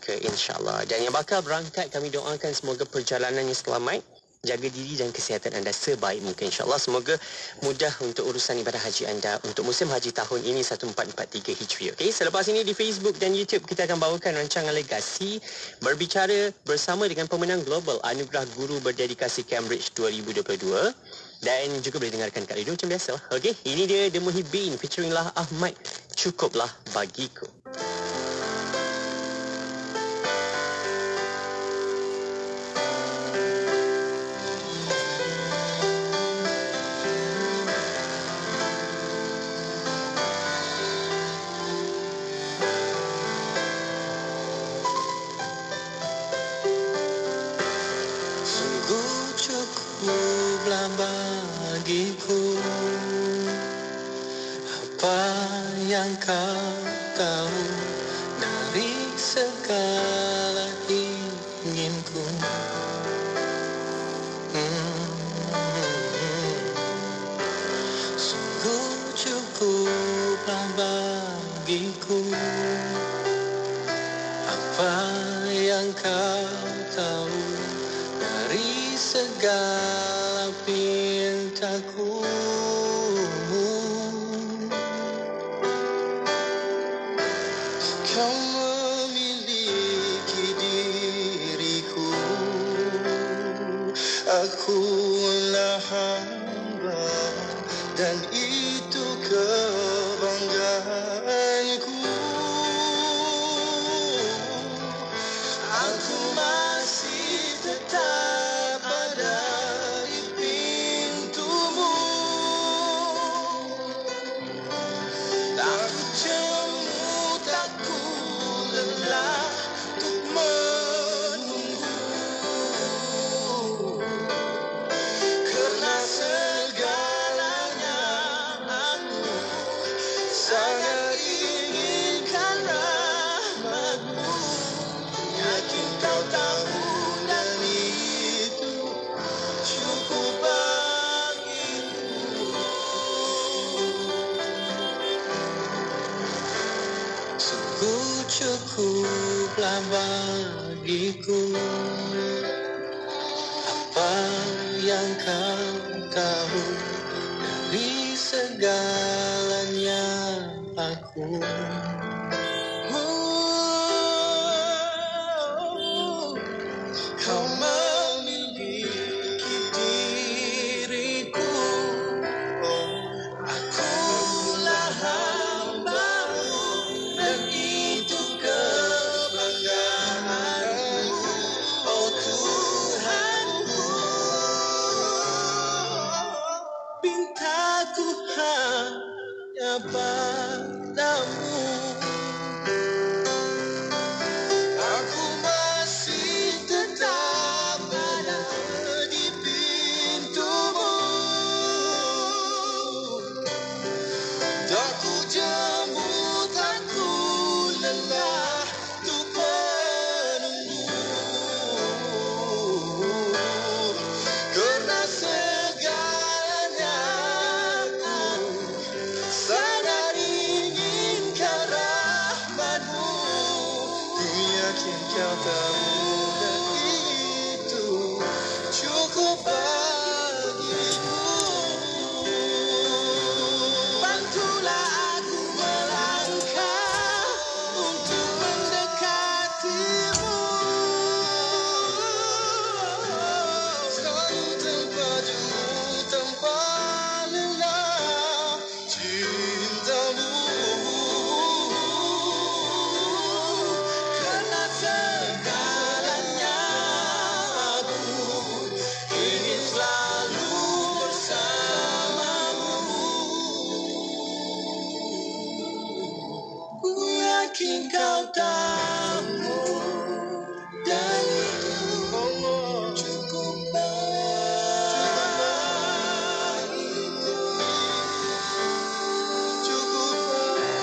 InsyaAllah. Dan yang bakal berangkat, kami doakan semoga perjalanannya selamat. Jaga diri dan kesihatan anda sebaik mungkin, insyaAllah. Semoga mudah untuk urusan ibadah haji anda untuk musim haji tahun ini 1443 Hijri. Okey, selepas ini di Facebook dan YouTube kita akan bawakan rancangan Legasi berbicara bersama dengan pemenang global Anugerah Guru Berdedikasi Cambridge 2022. Dan juga boleh dengarkan kat radio macam biasa. Okey, ini dia The Muhyiddin featuring Lah Ahmad, Cukuplah Bagiku. Cukuplah bagiku apa yang kau tahu dari segala inginku. Sungguh cukuplah bagiku apa yang kau tahu dari segala pintaku. Kau memiliki diriku, akulah hamba, dan itu kebanggaanku. Aku masih tetap ada di pintumu. Aku jemu, takku lelah untuk menunggu, karena segalanya aku sangat inginkan rahmatmu. Yakin kau tahu dan itu cukup bagiku. Sungguh cukuplah bagiku apa yang kau tahu dari segalanya aku. Kau memiliki diriku, akulah hamba-Mu, dan itu kebanggaanku, oh Tuhanku. Pintaku hanya padamu. Aku masih tetap ada di pintumu. Tak ku jemu, tak ku lelah untuk menunggu, karena segalanya aku sangat inginkan rahmat-Mu. Ku yakin kau tahu dan itu cukup bagiku. Bantulah aku melangkah untuk mendekati-Mu, selalu tanpa jemu, tanpa lelah cinta-Mu, karena segalanya aku ingin selalu bersama-Mu. Ku yakin kau tahu dan itu cukup bagiku. Cukup bagiku.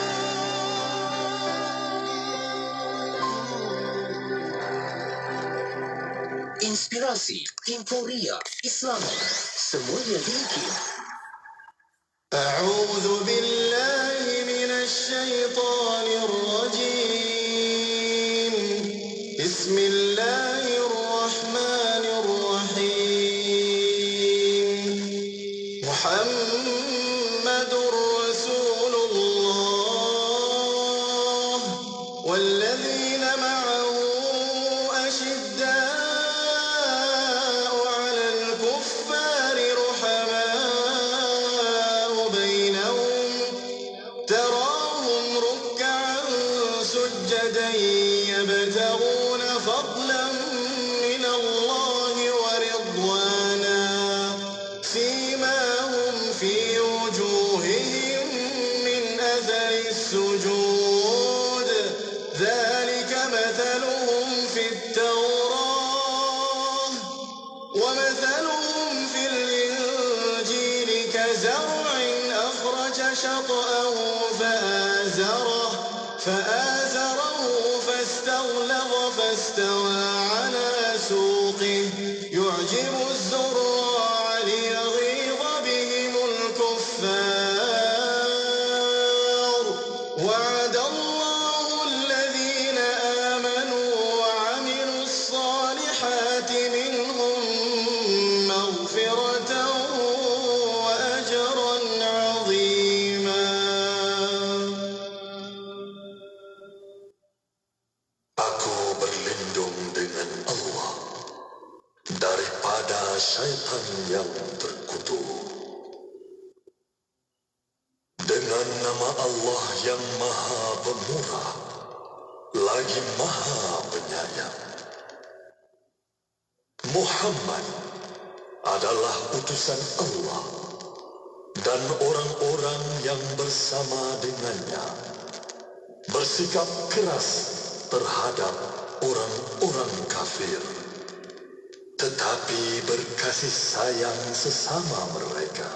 Inspirasi, Inforia, Islam, semuanya dimiliki. أعوذ بالله من الشيطان الرجيم. بسم الله الرحمن الرحيم محمد رسول الله والذين معه أشداء على الكفار رحماء بينهم تراهم ركعا سجدا يبتغون فضلا من الله ورضوانا سيماهم في وجوههم من أثر السجود ذلك مثلهم في التوراة ومثلهم في الإنجيل كزرع أخرج شطأه فآزره فاستغلظ فاستوى على سوقه يعجب الزراع ليغيظ بهم الكفار وعد الله الذين آمنوا وعملوا الصالحات منهم مغفرة وأجرا عظيما. Aku berlindung dengan Allah daripada syaitan yang terkutuk. Dengan nama Allah yang Maha Pemurah, lagi Maha Penyayang. Muhammad adalah utusan Allah dan orang-orang yang bersama dengannya bersikap keras terhadap orang-orang kafir, tetapi berkasih sayang sesama mereka.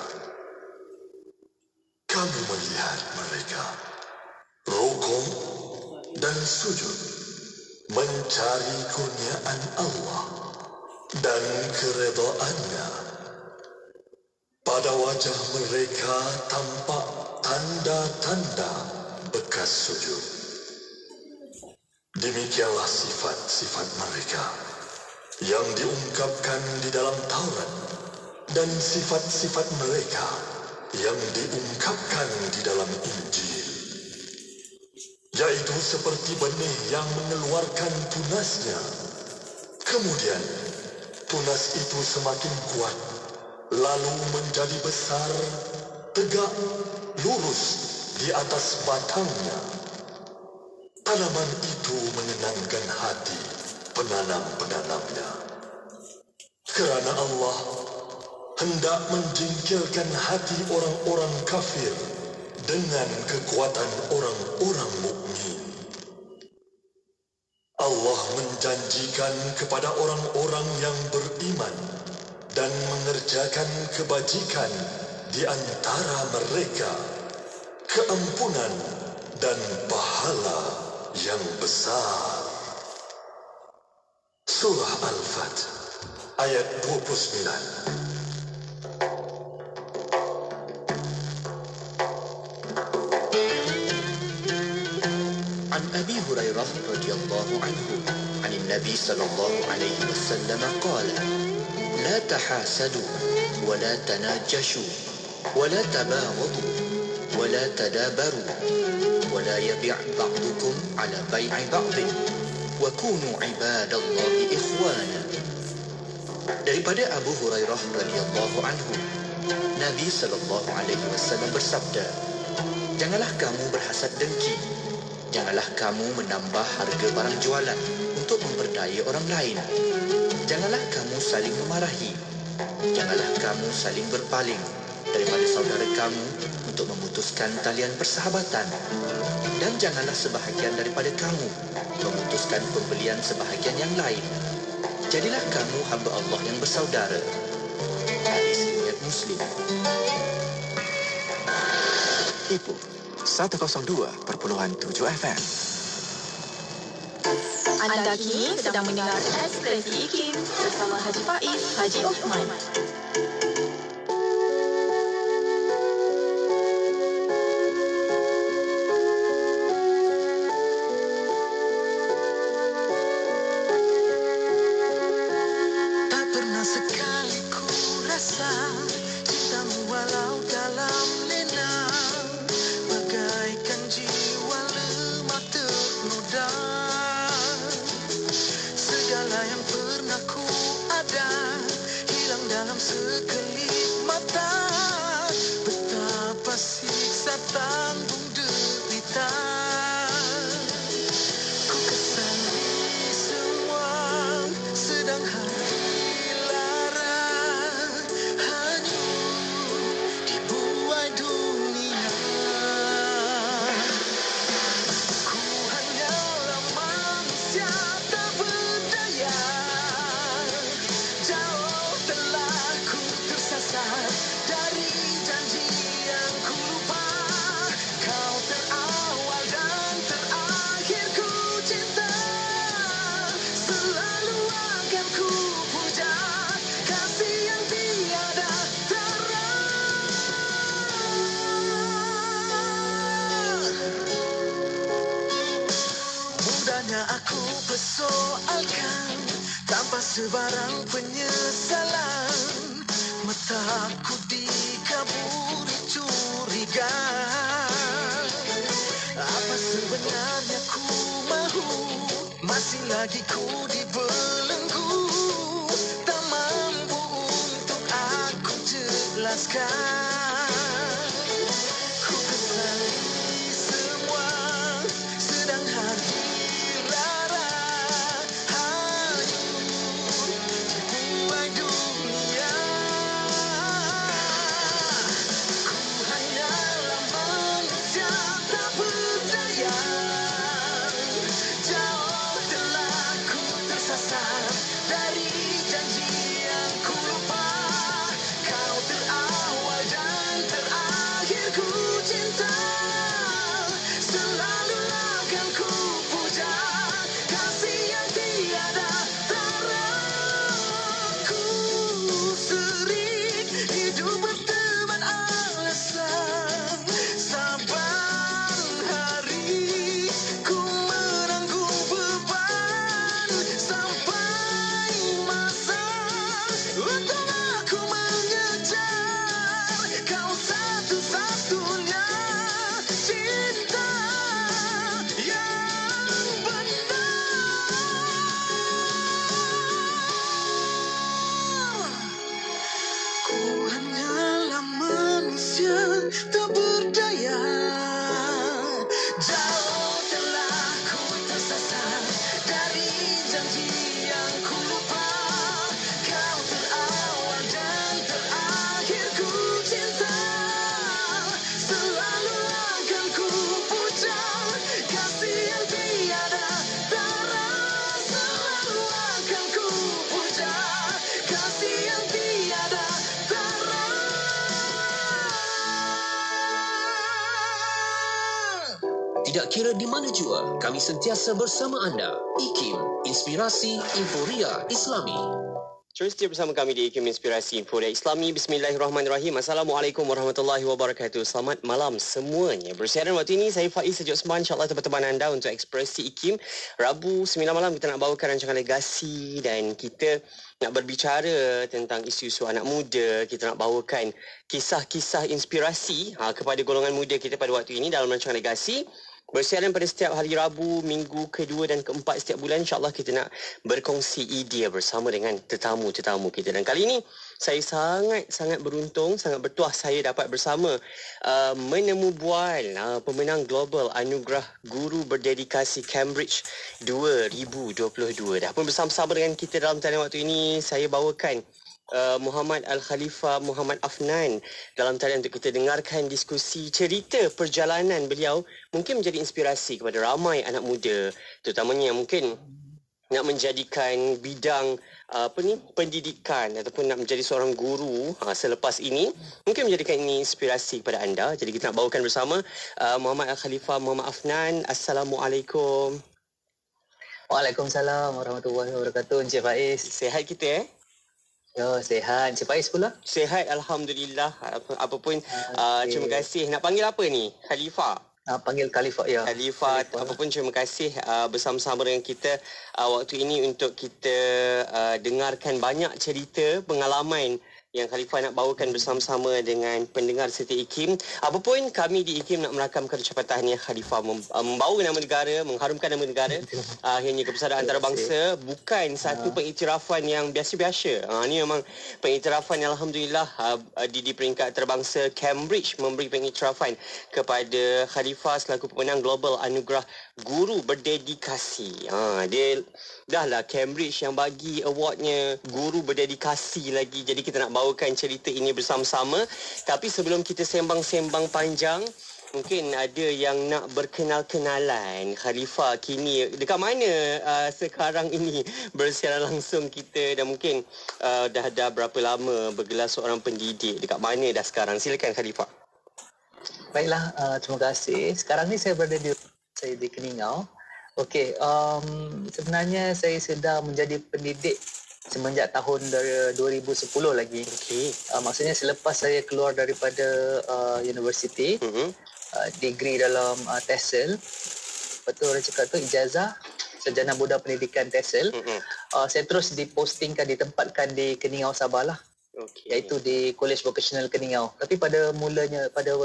Kamu melihat mereka rukuk dan sujud, mencari kurniaan Allah dan keredaannya. Pada wajah mereka tampak tanda-tanda bekas sujud. Demikianlah sifat-sifat mereka yang diungkapkan di dalam Taurat dan sifat-sifat mereka yang diungkapkan di dalam Injil, yaitu seperti benih yang mengeluarkan tunasnya. Kemudian tunas itu semakin kuat, lalu menjadi besar, tegak, lurus di atas batangnya. Tanaman itu menyenangkan hati penanam-penanamnya. Kerana Allah hendak menjingkirkan hati orang-orang kafir dengan kekuatan orang-orang mukmin. Allah menjanjikan kepada orang-orang yang beriman dan mengerjakan kebajikan di antara mereka keampunan dan pahala yang besar. Surah Al-Fat ayat 29. عن أبي هريرة رضي الله عنه عن النبي صلى الله عليه وسلم قال لا تحاسدوا ولا تناجشوا ولا تباغضوا ولا تدابروا ولا يبيع بعضكم على بيع بعض وكونوا عباد الله إخوانا. Daripada Abu Hurairah radhiyallahu anhu, Nabi sallallahu alaihi wasallam bersabda, janganlah kamu berhasad dengki, janganlah kamu menambah harga barang jualan untuk memperdaya orang lain, janganlah kamu saling memarahi, janganlah kamu saling berpaling daripada saudara kamu untuk memutuskan talian persahabatan, dan janganlah sebahagian daripada kamu memutuskan pembelian sebahagian yang lain. Jadilah kamu hamba Allah yang bersaudara. Hadis riwayat Muslim. Ibu 102.7 FM. Anda kini sedang mendengar Ekspresi IKIM bersama Haji Faiz, Haji Osman. Selalu akan ku puja kasih yang tiada tara. Mudahnya aku persoalkan tanpa sebarang penyesalan. Mataku dikaburi curiga. Apa sebenarnya ku mahu? Masih lagi ku dibelenggu. Tak mampu untuk aku jelaskan. Ku kesali semua, sedang hati lara hanyut dibuai dunia. Ku hanyalah manusia tak berdaya. Jauh telah ku tersasar dari janji yang ku lupa. Kau terawal dan terakhir ku cinta. Selalu akan ku puja kasih yang tiada tara. Ku sering hidup berteman alasan. Sabar hari ku menanggung beban. Sampai masa untuk aku mengejar kau satu-satunya cinta yang benar. Ku hanyalah manusia tak berdaya. Jauh telah ku tersasar dari janji yang ku lupa. Kau terawal dan terakhir ku cinta. Selalu akan ku puja kasih yang tiada tara. Selalu akan ku puja kasih yang tiada tara. Tidak kira di mana jua, kami sentiasa bersama anda. IKIM, Inspirasi Inforia Islami. Terus setia bersama kami di IKIM Inspirasi Inforia Islami. Bismillahirrahmanirrahim. Assalamualaikum warahmatullahi wabarakatuh. Selamat malam semuanya. Bersiaran waktu ini saya Faiz Sejuk Osman. InsyaAllah teman-teman anda untuk Ekspresi IKIM. Rabu 9 malam kita nak bawakan rancangan legasi dan kita nak berbicara tentang isu-isu anak muda. Kita nak bawakan kisah-kisah inspirasi kepada golongan muda kita pada waktu ini dalam rancangan legasi. Bersiaran pada setiap hari Rabu, minggu kedua dan keempat setiap bulan. InsyaAllah kita nak berkongsi idea bersama dengan tetamu-tetamu kita. Dan kali ini saya sangat beruntung, sangat bertuah saya dapat bersama menemu bual pemenang global Anugerah Guru Berdedikasi Cambridge 2022. Dah pun bersama-sama dengan kita dalam talian waktu ini. Saya bawakan Muhammad Al-Khalifah Muhammad Afnan dalam talian untuk kita dengarkan diskusi cerita perjalanan beliau mungkin menjadi inspirasi kepada ramai anak muda, terutamanya yang mungkin nak menjadikan bidang pendidikan ataupun nak menjadi seorang guru selepas ini. Mungkin menjadikan ini inspirasi kepada anda. Jadi kita nak bawakan bersama Muhammad Al-Khalifah Muhammad Afnan. Assalamualaikum. Waalaikumsalam warahmatullahi wabarakatuh. Encik Faiz. Sihat kita Yo, sihat. Encik Faiz pula? Sihat, Alhamdulillah. Apapun, terima kasih. Nak panggil apa ni? Khalifah? Panggil Khalifah, ya. Khalifah, apapun terima kasih bersama-sama dengan kita waktu ini untuk kita dengarkan banyak cerita, pengalaman yang Khalifah nak bawakan bersama-sama dengan pendengar setia IKIM. Apapun kami di IKIM nak merakamkan ucapan tahniah Khalifah membawa nama negara, mengharumkan nama negara. Akhirnya kebesaran antarabangsa bukan satu pengiktirafan yang biasa-biasa. Ini memang pengiktirafan yang Alhamdulillah di peringkat antarabangsa Cambridge memberi pengiktirafan kepada Khalifah selaku pemenang global Anugerah Guru Berdedikasi. Dia dahlah Cambridge yang bagi awardnya guru berdedikasi lagi. Jadi kita nak bawakan cerita ini bersama-sama. Tapi sebelum kita sembang-sembang panjang, mungkin ada yang nak berkenal-kenalan. Khalifah kini dekat mana sekarang ini bersiaran langsung kita, dan mungkin dah berapa lama bergelar seorang pendidik, dekat mana dah sekarang? Silakan Khalifah. Baiklah, terima kasih. Sekarang ni saya berada di Keningau. Okey, sebenarnya saya sudah menjadi pendidik semenjak tahun 2010 lagi. Okey. Maksudnya selepas saya keluar daripada universiti, degree dalam TESOL. Lepas tu orang cakap tu ijazah Sarjana Muda Pendidikan TESOL. Saya terus dipostingkan, ditempatkan di Keningau Sabah lah. Okey. Iaitu di College Vocational Keningau. Tapi pada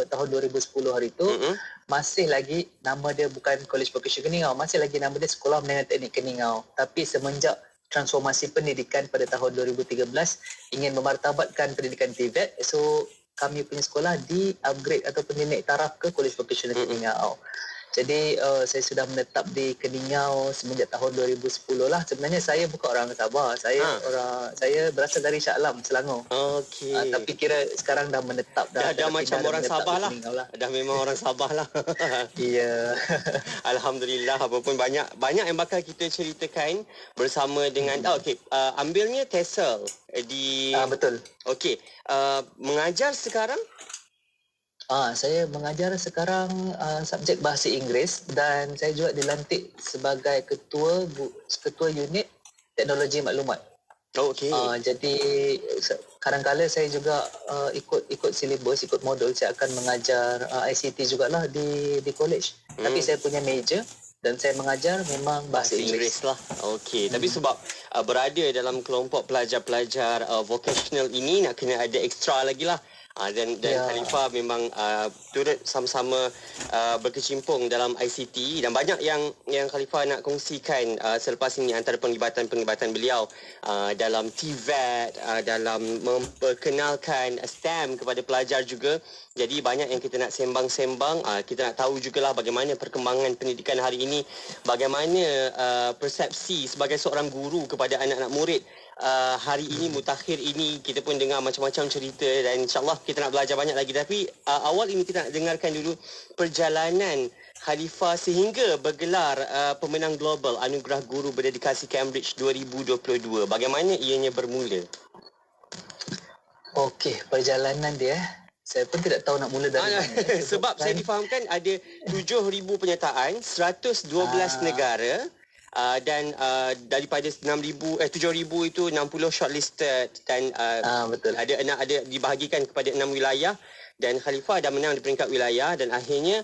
tahun 2010 hari itu, masih lagi nama dia bukan College Vocational Keningau, masih lagi nama dia Sekolah Menengah Teknik Keningau. Tapi semenjak transformasi pendidikan pada tahun 2013, ingin memartabatkan pendidikan TVET, so kami punya sekolah di-upgrade ataupun dinaik taraf ke College Vocational Keningau. Jadi saya sudah menetap di Keningau semenjak tahun 2010 lah. Sebenarnya saya bukan orang Sabah. Saya berasal dari Shah Alam, Selangor. Okey. Tapi kira sekarang dah menetap Dah macam orang Sabah lah. lah. Dah memang orang Sabah lah. Ya. Alhamdulillah, apapun banyak yang bakal kita ceritakan bersama dengan ambilnya TESOL di Betul. Okey, mengajar sekarang? Saya mengajar sekarang subjek bahasa Inggeris dan saya juga dilantik sebagai ketua unit teknologi maklumat. Okey. Jadi kadang-kadang saya juga ikut silibus, ikut modul. Saya akan mengajar ICT jugalah di college. Tapi saya punya major dan saya mengajar memang bahasa Inggeris lah. Okey, tapi sebab berada dalam kelompok pelajar-pelajar vocational ini, nak kena ada extra lagi lah. Dan Khalifah memang turut sama-sama berkecimpung dalam ICT, dan banyak yang Khalifah nak kongsikan selepas ini antara penglibatan beliau dalam TVET, dalam memperkenalkan STEM kepada pelajar juga. Jadi banyak yang kita nak sembang-sembang. Kita nak tahu jugalah bagaimana perkembangan pendidikan hari ini, bagaimana persepsi sebagai seorang guru kepada anak-anak murid. Hari ini, mutakhir ini, kita pun dengar macam-macam cerita dan insyaAllah kita nak belajar banyak lagi. Tapi awal ini kita nak dengarkan dulu perjalanan Khalifah sehingga bergelar pemenang global Anugerah Guru Berdedikasi Cambridge 2022. Bagaimana ianya bermula? Okey, perjalanan dia. Saya pun tidak tahu nak mula dari mana. Sebab saya difahamkan ada 7,000 penyertaan, 112 negara. Dan daripada 7,000 itu 60 shortlisted dan betul. ada dibahagikan kepada 6 wilayah, dan Khalifah dah menang di peringkat wilayah dan akhirnya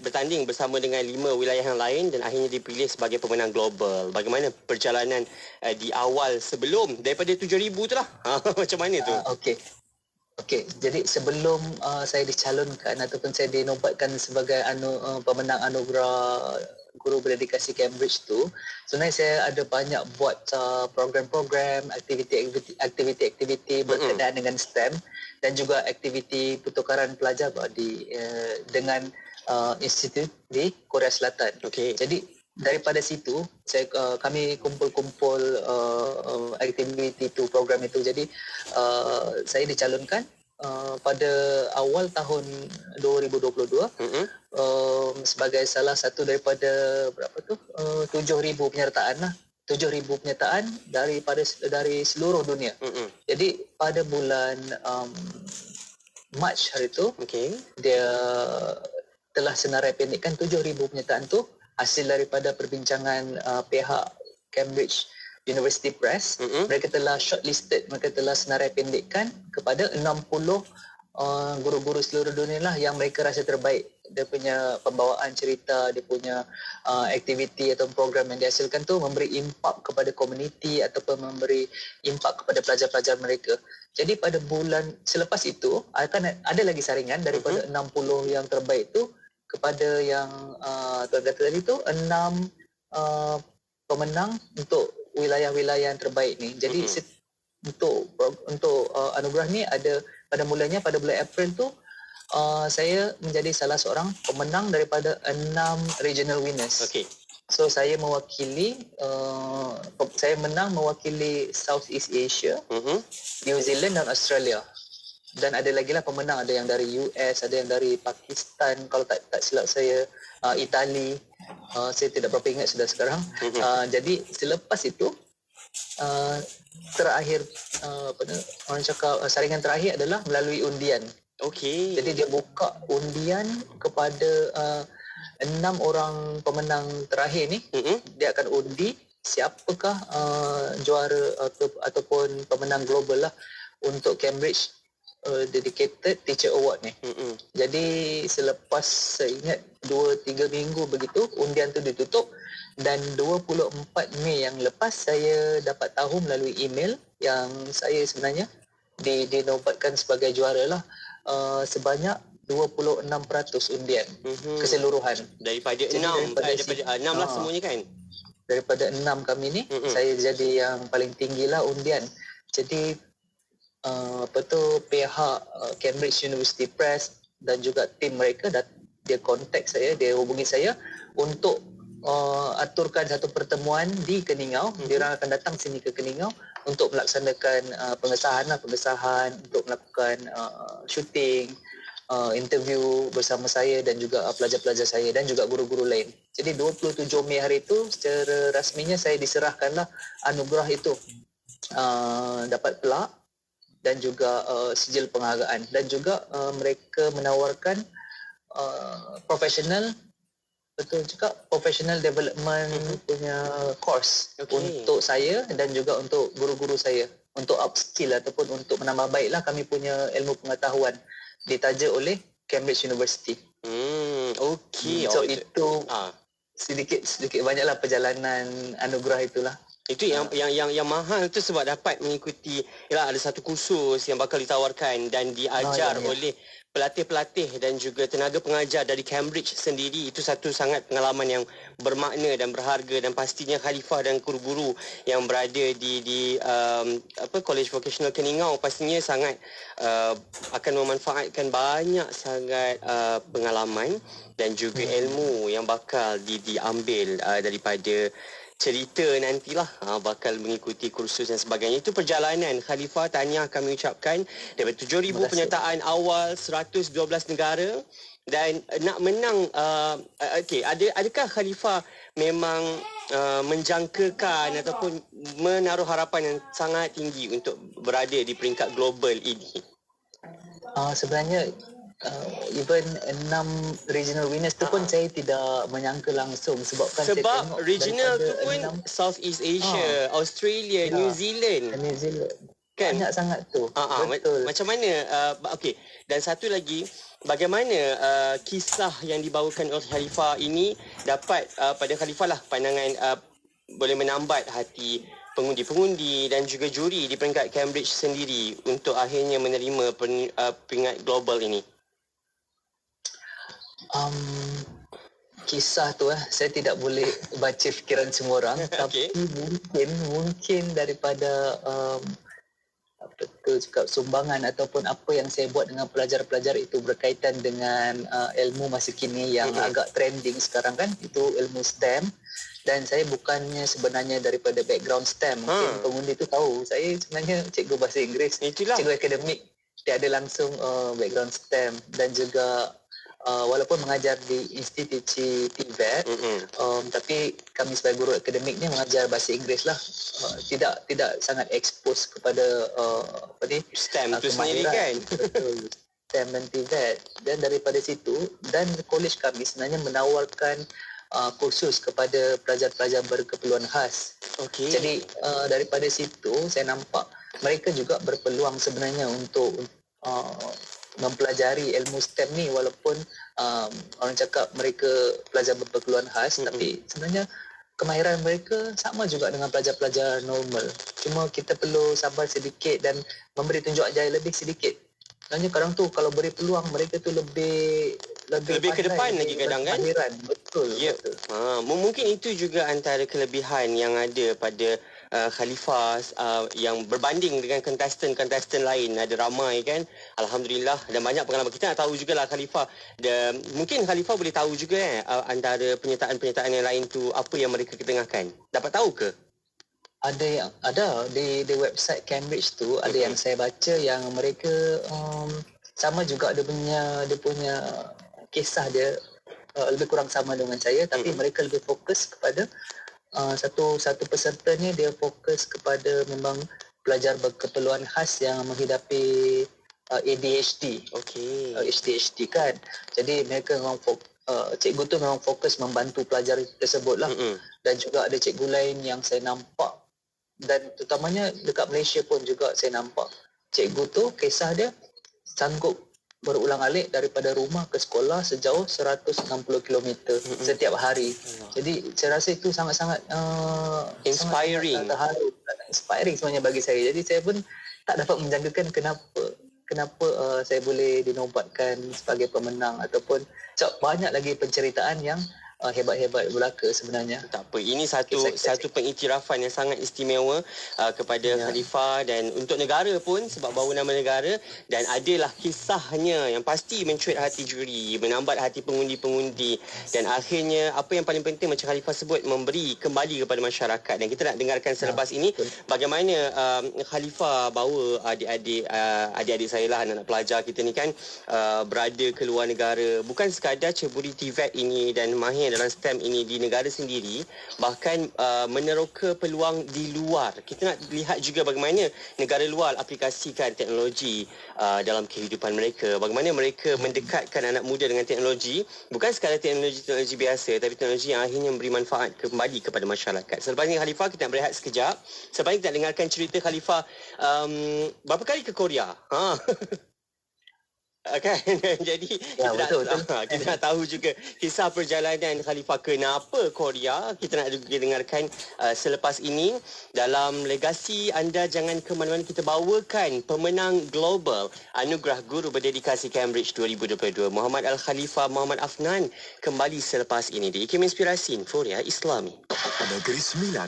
bertanding bersama dengan 5 wilayah yang lain dan akhirnya dipilih sebagai pemenang global. Bagaimana perjalanan di awal sebelum daripada 7,000 tu lah? Macam mana tu? Okey, jadi sebelum saya dicalonkan ataupun saya dinobatkan sebagai pemenang anugerah Guru Berdedikasi Cambridge tu, sebenarnya saya ada banyak buat program-program, aktiviti-aktiviti berkenaan dengan STEM dan juga aktiviti pertukaran pelajar dengan institut di Korea Selatan. Okey. Jadi daripada situ kami kumpul-kumpul aktiviti itu, program itu. Jadi saya dicalonkan pada awal tahun 2022 sebagai salah satu daripada 7,000 penyertaan lah. 7,000 penyertaan dari seluruh dunia. Jadi pada bulan Mac hari itu, dia telah senarai pendekkan 7,000 penyertaan tu hasil daripada perbincangan pihak Cambridge University Press. Mereka telah shortlisted, mereka telah senarai pendekkan kepada 60 guru-guru seluruh dunia lah yang mereka rasa terbaik. Dia punya pembawaan cerita, dia punya aktiviti atau program yang dihasilkan tu memberi impak kepada komuniti ataupun memberi impak kepada pelajar-pelajar mereka. Jadi pada bulan selepas itu akan ada lagi saringan daripada 60 yang terbaik tu kepada yang tuan kata tadi tu 6 pemenang untuk wilayah-wilayah yang terbaik ni. Jadi untuk anugerah ni ada pada mulanya pada bulan April tu saya menjadi salah seorang pemenang daripada 6 regional winners. Okey. So saya mewakili saya menang mewakili Southeast Asia, New Zealand dan Australia. Dan ada lagi lah pemenang, ada yang dari US, ada yang dari Pakistan, kalau tak silap saya Itali. Saya tidak berapa ingat sudah sekarang. Jadi selepas itu terakhir orang cakap saringan terakhir adalah melalui undian. Okey. Jadi dia buka undian kepada 6 orang pemenang terakhir ni dia akan undi siapakah juara ataupun pemenang global lah untuk Cambridge Dedicated Teacher Award ni. Jadi selepas saya ingat 2-3 minggu begitu undian tu ditutup, dan 24 Mei yang lepas saya dapat tahu melalui email yang saya sebenarnya dinobatkan sebagai juara lah, sebanyak 26% undian keseluruhan. Daripada Jadi 6 daripada 6 lah semuanya kan. Daripada 6 kami ni saya jadi yang paling tinggi lah undian. Jadi pihak Cambridge University Press dan juga tim mereka dia kontak saya, dia hubungi saya untuk aturkan satu pertemuan di Keningau. Diorang akan datang sini ke Keningau untuk melaksanakan pengesahan untuk melakukan syuting, interview bersama saya dan juga pelajar-pelajar saya dan juga guru-guru lain. Jadi 27 Mei hari itu secara rasminya saya diserahkanlah anugerah itu, dapat pelak dan juga sijil penghargaan, dan juga mereka menawarkan professional development punya course untuk saya dan juga untuk guru-guru saya untuk upskill ataupun untuk menambah baiklah kami punya ilmu pengetahuan, ditaja oleh Cambridge University. So itu sedikit banyaklah perjalanan anugerah itulah. Itu yang mahal tu sebab dapat mengikuti, yalah, ada satu kursus yang bakal ditawarkan dan diajar oleh pelatih-pelatih dan juga tenaga pengajar dari Cambridge sendiri. Itu satu sangat pengalaman yang bermakna dan berharga, dan pastinya Khalifah dan guru-guru yang berada di College Vocational Keningau pastinya sangat akan memanfaatkan banyak sangat pengalaman dan juga ilmu yang bakal diambil daripada cerita nantilah bakal mengikuti kursus dan sebagainya. Itu perjalanan Khalifah. Tahniah kami ucapkan daripada 7,000 penyertaan awal 112 negara dan nak menang. Adakah Khalifah memang menjangkakan ataupun menaruh harapan yang sangat tinggi untuk berada di peringkat global ini? Sebenarnya even 6 regional winners tu pun saya tidak menyangka langsung sebab regional tu pun Southeast Asia, Australia, New Zealand kan? Banyak sangat tu. Betul. Macam mana dan satu lagi, bagaimana kisah yang dibawakan oleh Khalifah ini dapat pada Khalifah lah pandangan boleh menambat hati pengundi-pengundi dan juga juri di peringkat Cambridge sendiri untuk akhirnya menerima peringkat global ini? Kisah tu saya tidak boleh baca fikiran semua orang tapi mungkin daripada sumbangan ataupun apa yang saya buat dengan pelajar-pelajar itu berkaitan dengan ilmu masa kini yang agak trending sekarang kan, itu ilmu STEM. Dan saya bukannya sebenarnya daripada background STEM. Mungkin pengundi tu tahu saya sebenarnya cikgu bahasa Inggeris. Cikgu akademik, tiada langsung background STEM. Dan juga walaupun mengajar di institusi TVET, tapi kami sebagai guru akademik ni mengajar bahasa Inggeris lah, tidak sangat expose kepada STEM tu sendiri kan. Betul, STEM dan TVET. Dan daripada situ, dan college kami sebenarnya menawarkan kursus kepada pelajar-pelajar berkeperluan khas. Jadi daripada situ saya nampak mereka juga berpeluang sebenarnya untuk mempelajari ilmu STEM ni, walaupun orang cakap mereka pelajar berkeperluan khas, tapi sebenarnya kemahiran mereka sama juga dengan pelajar-pelajar normal. Cuma kita perlu sabar sedikit dan memberi tunjuk ajar lebih sedikit. Sebenarnya kadang tu kalau beri peluang mereka tu lebih ke depan lagi kadang kan. Betul. Mungkin itu juga antara kelebihan yang ada pada Khalifah yang berbanding dengan kontestan lain. Ada ramai kan, alhamdulillah, dan banyak pengalaman. Kita nak tahu jugalah Khalifah, dan mungkin Khalifah boleh tahu juga antara penyertaan-penyertaan yang lain tu apa yang mereka ketengahkan. Dapat tahu ke? Ada di website Cambridge tu ada yang saya baca yang mereka sama juga dia punya kisah dia lebih kurang sama dengan saya, tapi mereka lebih fokus kepada satu pesertanya dia fokus kepada memang pelajar berkeperluan khas yang menghidapi ADHD. ADHD kan. Jadi mereka memang cikgu tu memang fokus membantu pelajar tersebut lah. Dan juga ada cikgu lain yang saya nampak, dan terutamanya dekat Malaysia pun juga saya nampak cikgu tu kisah dia sanggup berulang-alik daripada rumah ke sekolah sejauh 160 km setiap hari. Jadi saya rasa itu sangat-sangat Inspiring. terharu, inspiring sebenarnya bagi saya. Jadi saya pun tak dapat menjangkakan kenapa saya boleh dinobatkan sebagai pemenang, ataupun banyak lagi penceritaan yang hebat-hebat berlaku sebenarnya. Tak apa, ini satu pengiktirafan yang sangat istimewa kepada Khalifah dan untuk negara pun, sebab bawa nama negara, dan adalah kisahnya yang pasti mencuit hati juri, menambat hati pengundi-pengundi, dan akhirnya apa yang paling penting macam Khalifah sebut, memberi kembali kepada masyarakat. Dan kita nak dengarkan selepas ini bagaimana Khalifah bawa adik-adik saya lah, anak-anak pelajar kita ni kan, berada ke luar negara, bukan sekadar ceburi TVET ini dan mahir dalam STEM ini di negara sendiri, bahkan meneroka peluang di luar. Kita nak lihat juga bagaimana negara luar aplikasikan teknologi dalam kehidupan mereka, bagaimana mereka mendekatkan anak muda dengan teknologi, bukan sekadar teknologi biasa, tapi teknologi yang akhirnya memberi manfaat kembali kepada masyarakat. Selepas ini Khalifah, kita nak berehat sekejap. Selepas ini kita nak dengarkan cerita Khalifah berapa kali ke Korea. Kan? Jadi kita nak tahu juga kisah perjalanan Khalifah kenapa Korea. Kita nak dengarkan selepas ini. Dalam legasi anda jangan ke mana-mana, kita bawakan pemenang global Anugerah Guru Berdedikasi Cambridge 2022 Muhammad Al-Khalifah Muhammad Afnan kembali selepas ini di IKIM Inspirasi Inforia Islami. Negeri 9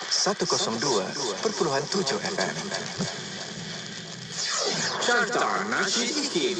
102.7 FM. Carta Nasyid IKIM.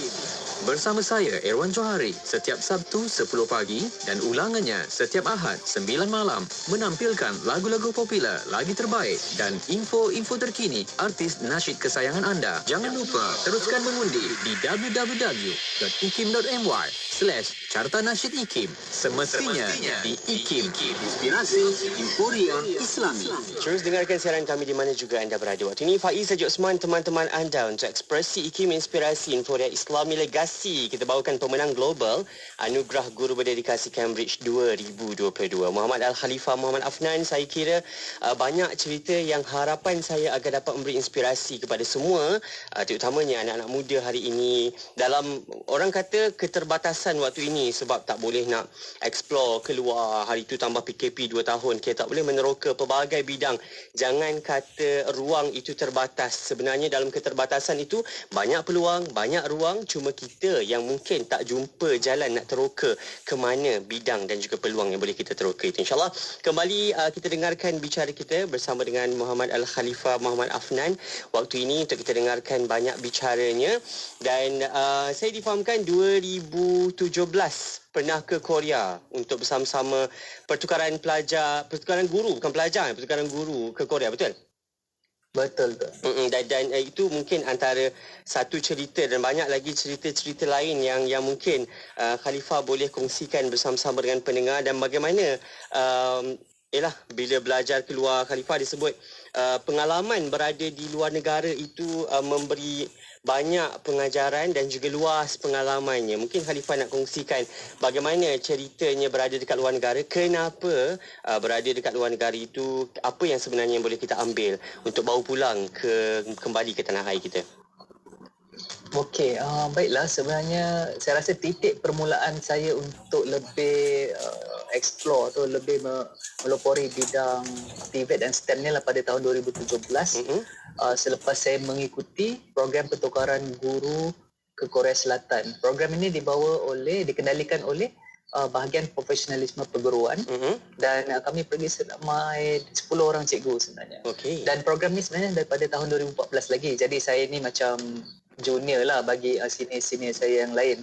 Bersama saya, Erwan Johari, setiap Sabtu 10 pagi dan ulangannya setiap Ahad 9 malam menampilkan lagu-lagu popular, lagi terbaik dan info-info terkini artis nasyid kesayangan anda. Jangan lupa teruskan mengundi di www.ikim.my/Carta Nasyid IKIM. Semestinya di IKIM, Inspirasi Inforia Islami. Terus dengarkan siaran kami di mana juga anda berada. Waktu ini Faiz Haji Osman teman-teman anda untuk ekspresi IKIM Inspirasi Inforia Islami Legasi. Kita bawakan pemenang global Anugerah Guru Berdedikasi Cambridge 2022 Muhammad Al-Khalifah Muhammad Afnan. Saya kira banyak cerita yang harapan saya agar dapat memberi inspirasi kepada semua, terutamanya anak-anak muda hari ini, dalam orang kata keterbatasan waktu ini sebab tak boleh nak explore keluar. Hari itu tambah PKP 2 tahun, kita tak boleh meneroka pelbagai bidang. Jangan kata ruang itu terbatas. Sebenarnya dalam keterbatasan itu banyak peluang, banyak ruang, cuma kita yang mungkin tak jumpa jalan nak teroka ke mana bidang dan juga peluang yang boleh kita teroka itu. InsyaAllah kembali kita dengarkan bicara kita bersama dengan Muhammad Al-Khalifah Muhammad Afnan waktu ini untuk kita dengarkan banyak bicaranya. Dan saya difahamkan 2017 pernah ke Korea untuk bersama-sama pertukaran guru ke Korea, betul? Betul tu. Dan itu mungkin antara satu cerita, dan banyak lagi cerita-cerita lain yang mungkin Khalifah boleh kongsikan bersama-sama dengan pendengar. Dan bagaimana bila belajar keluar, Khalifah disebut pengalaman berada di luar negara itu memberi banyak pengajaran dan juga luas pengalamannya. Mungkin Khalifah nak kongsikan bagaimana ceritanya berada dekat luar negara, kenapa berada dekat luar negara itu, apa yang sebenarnya yang boleh kita ambil untuk bawa pulang kembali ke tanah air kita. Okey, baiklah, sebenarnya saya rasa titik permulaan saya untuk lebih explore atau lebih melopori bidang TVET dan STEM ni lah pada tahun 2017. Selepas saya mengikuti program pertukaran guru ke Korea Selatan. Program ini dikendalikan oleh bahagian profesionalisme perguruan, dan kami pergi seramai 10 orang cikgu sebenarnya. Okay. Dan program ni sebenarnya daripada tahun 2014 lagi. Jadi saya ni macam junior lah bagi senior-senior saya yang lain.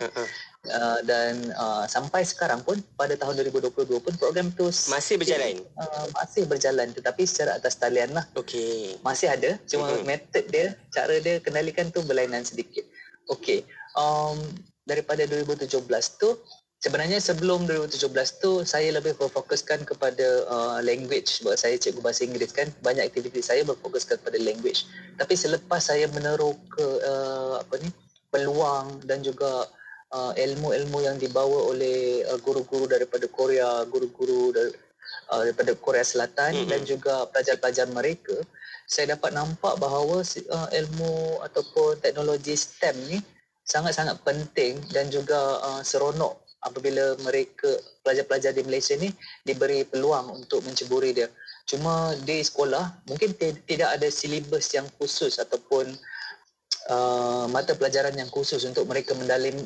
Dan sampai sekarang pun pada tahun 2022 pun program tu masih berjalan. Masih berjalan, tetapi secara atas talian lah. Okey. Masih ada, cuma metod dia, cara dia kendalikan tu berlainan sedikit. Okey. Daripada 2017 tu, sebenarnya sebelum 2017 tu saya lebih berfokuskan kepada language, sebab saya cikgu bahasa Inggeris kan, banyak aktiviti saya berfokuskan kepada language. Tapi selepas saya meneroka peluang dan juga ilmu-ilmu yang dibawa oleh guru-guru daripada Korea, guru-guru daripada Korea Selatan dan juga pelajar-pelajar mereka, saya dapat nampak bahawa ilmu ataupun teknologi STEM ni sangat-sangat penting dan juga seronok apabila mereka pelajar-pelajar di Malaysia ni diberi peluang untuk menceburi dia. Cuma di sekolah mungkin tidak ada silibus yang khusus ataupun mata pelajaran yang khusus untuk mereka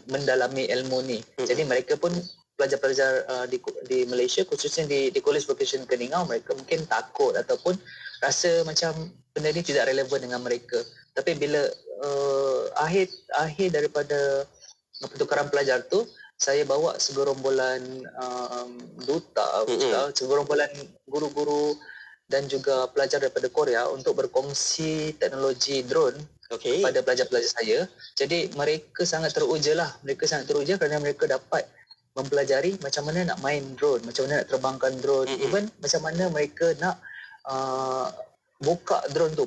mendalami ilmu ni. Jadi mereka pun pelajar-pelajar di Malaysia khususnya di College Vocational Keningau, mereka mungkin takut ataupun rasa macam benda ni tidak relevan dengan mereka. Tapi bila akhir daripada pertukaran pelajar tu, saya bawa segerombolan duta, segerombolan guru-guru dan juga pelajar daripada Korea untuk berkongsi teknologi drone kepada pelajar-pelajar saya. Jadi mereka sangat teruja lah. Mereka sangat teruja kerana mereka dapat mempelajari macam mana nak main drone, macam mana nak terbangkan drone, even macam mana mereka nak buka drone tu,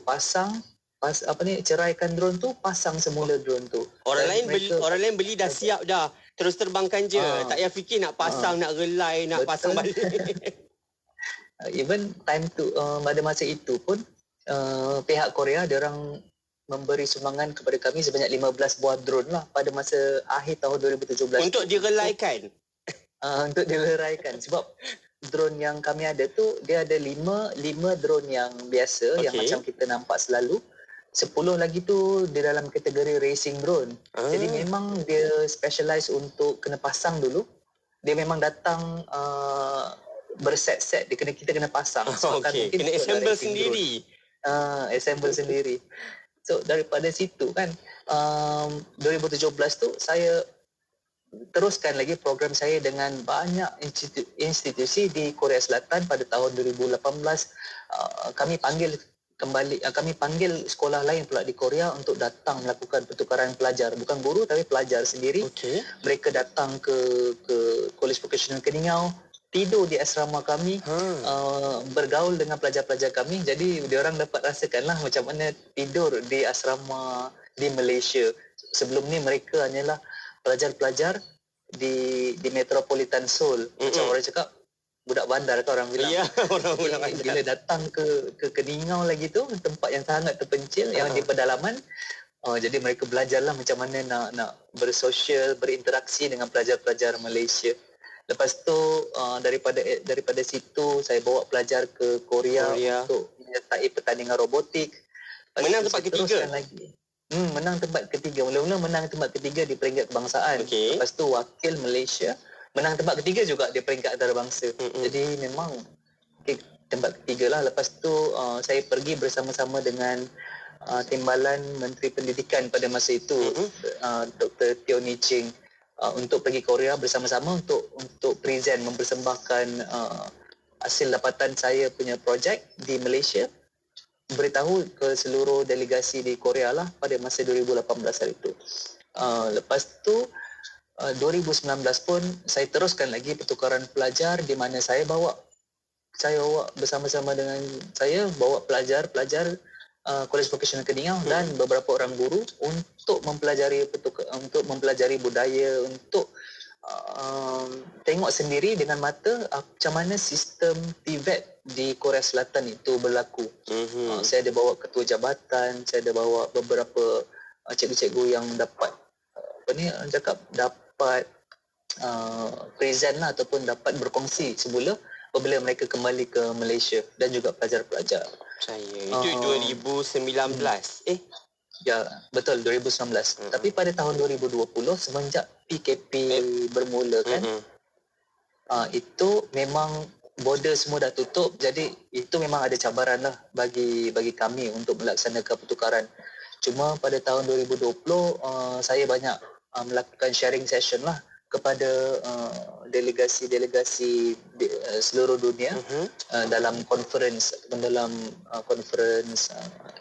ceraikan drone tu, pasang semula drone tu. Orang lain beli dah siap dah. Terus terbangkan je. Tak payah fikir nak pasang, nak relay, nak pasang balik. Even time tu pada masa itu pun pihak Korea dia orang memberi sumbangan kepada kami sebanyak 15 buah drone lah pada masa akhir tahun 2017. Untuk direlaikan? Untuk direlaikan. Sebab drone yang kami ada tu, dia ada 5 drone yang biasa, yang macam kita nampak selalu. 10 lagi tu di dalam kategori racing drone. Jadi memang dia specialize untuk kena pasang dulu. Dia memang datang berset-set, kita kena pasang. Kena assemble sendiri. Assemble sendiri. So daripada situ kan 2017 tu saya teruskan lagi program saya dengan banyak institusi di Korea Selatan. Pada tahun 2018 kami panggil sekolah lain pula di Korea untuk datang melakukan pertukaran pelajar, bukan guru tapi pelajar sendiri. Mereka datang ke College Vocational Keningau, tidur di asrama kami, bergaul dengan pelajar-pelajar kami. Jadi diorang dapat rasakanlah macam mana tidur di asrama di Malaysia. Sebelum ni mereka hanyalah pelajar-pelajar di Metropolitan Seoul. Macam orang cakap budak bandar kan orang bilang. Ya, orang bandar. Bila datang ke Keningau lagi tu, tempat yang sangat terpencil, yang di pedalaman, jadi mereka belajarlah macam mana nak bersosial, berinteraksi dengan pelajar-pelajar Malaysia. Lepas tu daripada situ saya bawa pelajar ke Korea. Untuk menyertai pertandingan robotik. Menang tempat ketiga. Menang tempat ketiga. Mula-mula menang tempat ketiga di peringkat kebangsaan. Lepas tu wakil Malaysia menang tempat ketiga juga di peringkat antarabangsa. Jadi memang tempat ketiga lah. Lepas tu saya pergi bersama-sama dengan Timbalan Menteri Pendidikan pada masa itu, Dr. Teo Ni Ching, untuk pergi Korea bersama-sama untuk present, mempersembahkan hasil dapatan saya punya projek di Malaysia, beritahu ke seluruh delegasi di Korea lah pada masa 2018 hari itu. Lepas tu 2019 pun saya teruskan lagi pertukaran pelajar, di mana saya bawa bersama-sama dengan saya bawa pelajar College Vocational Keningau dan beberapa orang guru untuk mempelajari budaya, untuk tengok sendiri dengan mata macam mana sistem TVET di Korea Selatan itu berlaku. Saya ada bawa ketua jabatan, saya ada bawa beberapa cikgu-cikgu yang dapat present lah, ataupun dapat berkongsi semula apabila mereka kembali ke Malaysia, dan juga pelajar-pelajar. Itu 2019. Ya, betul, 2019. Tapi pada tahun 2020 semenjak PKP bermula kan, itu memang border semua dah tutup. Jadi itu memang ada cabaran lah bagi kami untuk melaksanakan pertukaran. Cuma pada tahun 2020 saya banyak melakukan sharing session lah kepada delegasi-delegasi di seluruh dunia dalam conference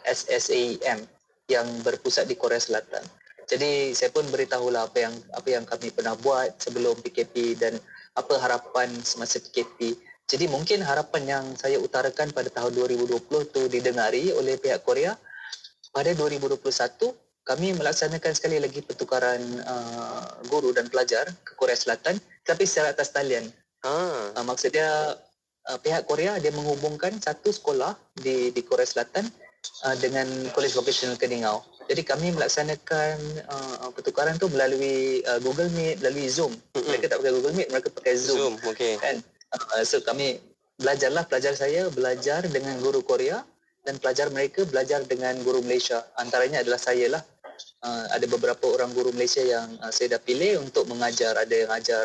SSAEM yang berpusat di Korea Selatan. Jadi saya pun beritahulah apa yang kami pernah buat sebelum PKP dan apa harapan semasa PKP. Jadi mungkin harapan yang saya utarakan pada tahun 2020 tu didengari oleh pihak Korea. Pada 2021 kami melaksanakan sekali lagi pertukaran guru dan pelajar ke Korea Selatan, tapi secara atas talian. Maksudnya pihak Korea dia menghubungkan satu sekolah di Korea Selatan dengan College Vocational Keningau. Jadi kami melaksanakan pertukaran tu melalui Google Meet, melalui Zoom. Mereka tak pakai Google Meet, mereka pakai Zoom. Okey. Kan? So kami pelajar saya belajar dengan guru Korea dan pelajar mereka belajar dengan guru Malaysia. Antaranya adalah saya lah. Ada beberapa orang guru Malaysia yang saya dah pilih untuk mengajar. Ada yang ajar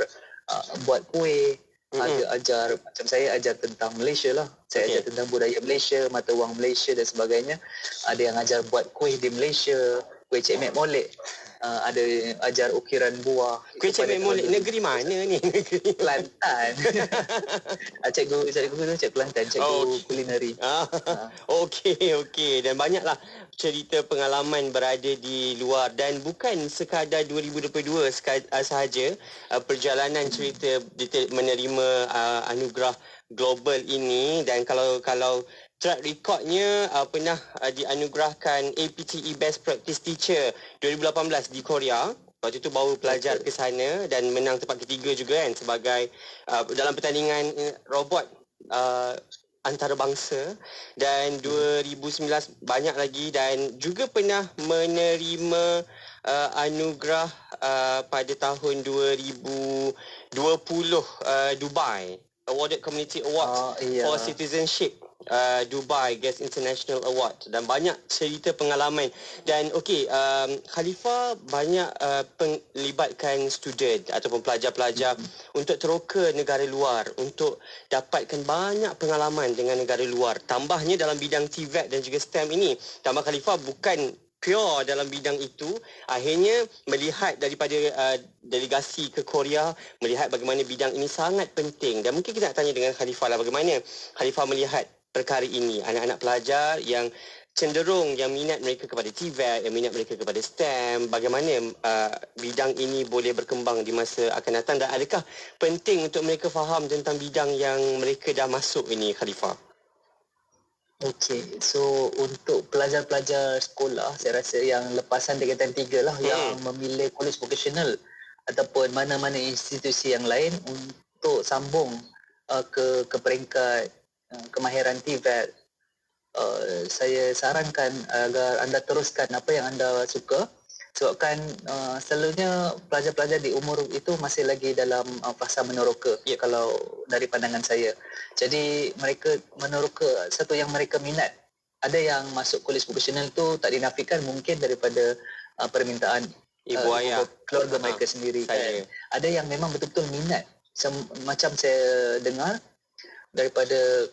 buat kuih, ada ajar, macam saya ajar tentang Malaysia lah. Saya ajar tentang budaya Malaysia, mata wang Malaysia dan sebagainya. Ada yang ajar buat kuih di Malaysia, kuih Cik Mek Molek. Ada ajar ukiran buah. Kuih Cik Mek Molek negeri mana ni? Negeri Kelantan. Cikgu tu Cikgu Kelantan, cikgu kulineri. Okey. Dan banyaklah cerita pengalaman berada di luar dan bukan sekadar 2022 sahaja perjalanan cerita menerima anugerah global ini. Dan kalau track recordnya pernah dianugerahkan APTE Best Practice Teacher 2018 di Korea. Waktu itu baru pelajar ke sana dan menang tempat ketiga juga kan sebagai dalam pertandingan robot antarabangsa. Dan 2019 banyak lagi dan juga pernah menerima anugerah pada tahun 2020 Dubai Awarded Community Award for Citizenship Dubai Guest International Award. Dan banyak cerita pengalaman. Dan Khalifah banyak melibatkan student ataupun pelajar-pelajar untuk teroka negara luar, untuk dapatkan banyak pengalaman dengan negara luar. Tambahnya dalam bidang TVET dan juga STEM ini, tambah Khalifah bukan pure dalam bidang itu, akhirnya melihat daripada delegasi ke Korea, melihat bagaimana bidang ini sangat penting. Dan mungkin kita nak tanya dengan Khalifah lah, bagaimana Khalifah melihat perkara ini, anak-anak pelajar yang cenderung yang minat mereka kepada TVET, yang minat mereka kepada STEM, bagaimana bidang ini boleh berkembang di masa akan datang, dan adakah penting untuk mereka faham tentang bidang yang mereka dah masuk ini, Khalifah? Okey, so untuk pelajar-pelajar sekolah, saya rasa yang lepasan tingkatan 3 lah yang memilih college vocational ataupun mana-mana institusi yang lain untuk sambung ke peringkat kemahiran TVET, saya sarankan agar anda teruskan apa yang anda suka, sebabkan selalunya pelajar-pelajar di umur itu masih lagi dalam fasa meneroka kalau dari pandangan saya. Jadi mereka meneroka satu yang mereka minat. Ada yang masuk college vocational tu tak dinafikan mungkin daripada permintaan ibu ayah, keluarga mereka sendiri kan. Ada yang memang betul-betul minat. Macam saya dengar daripada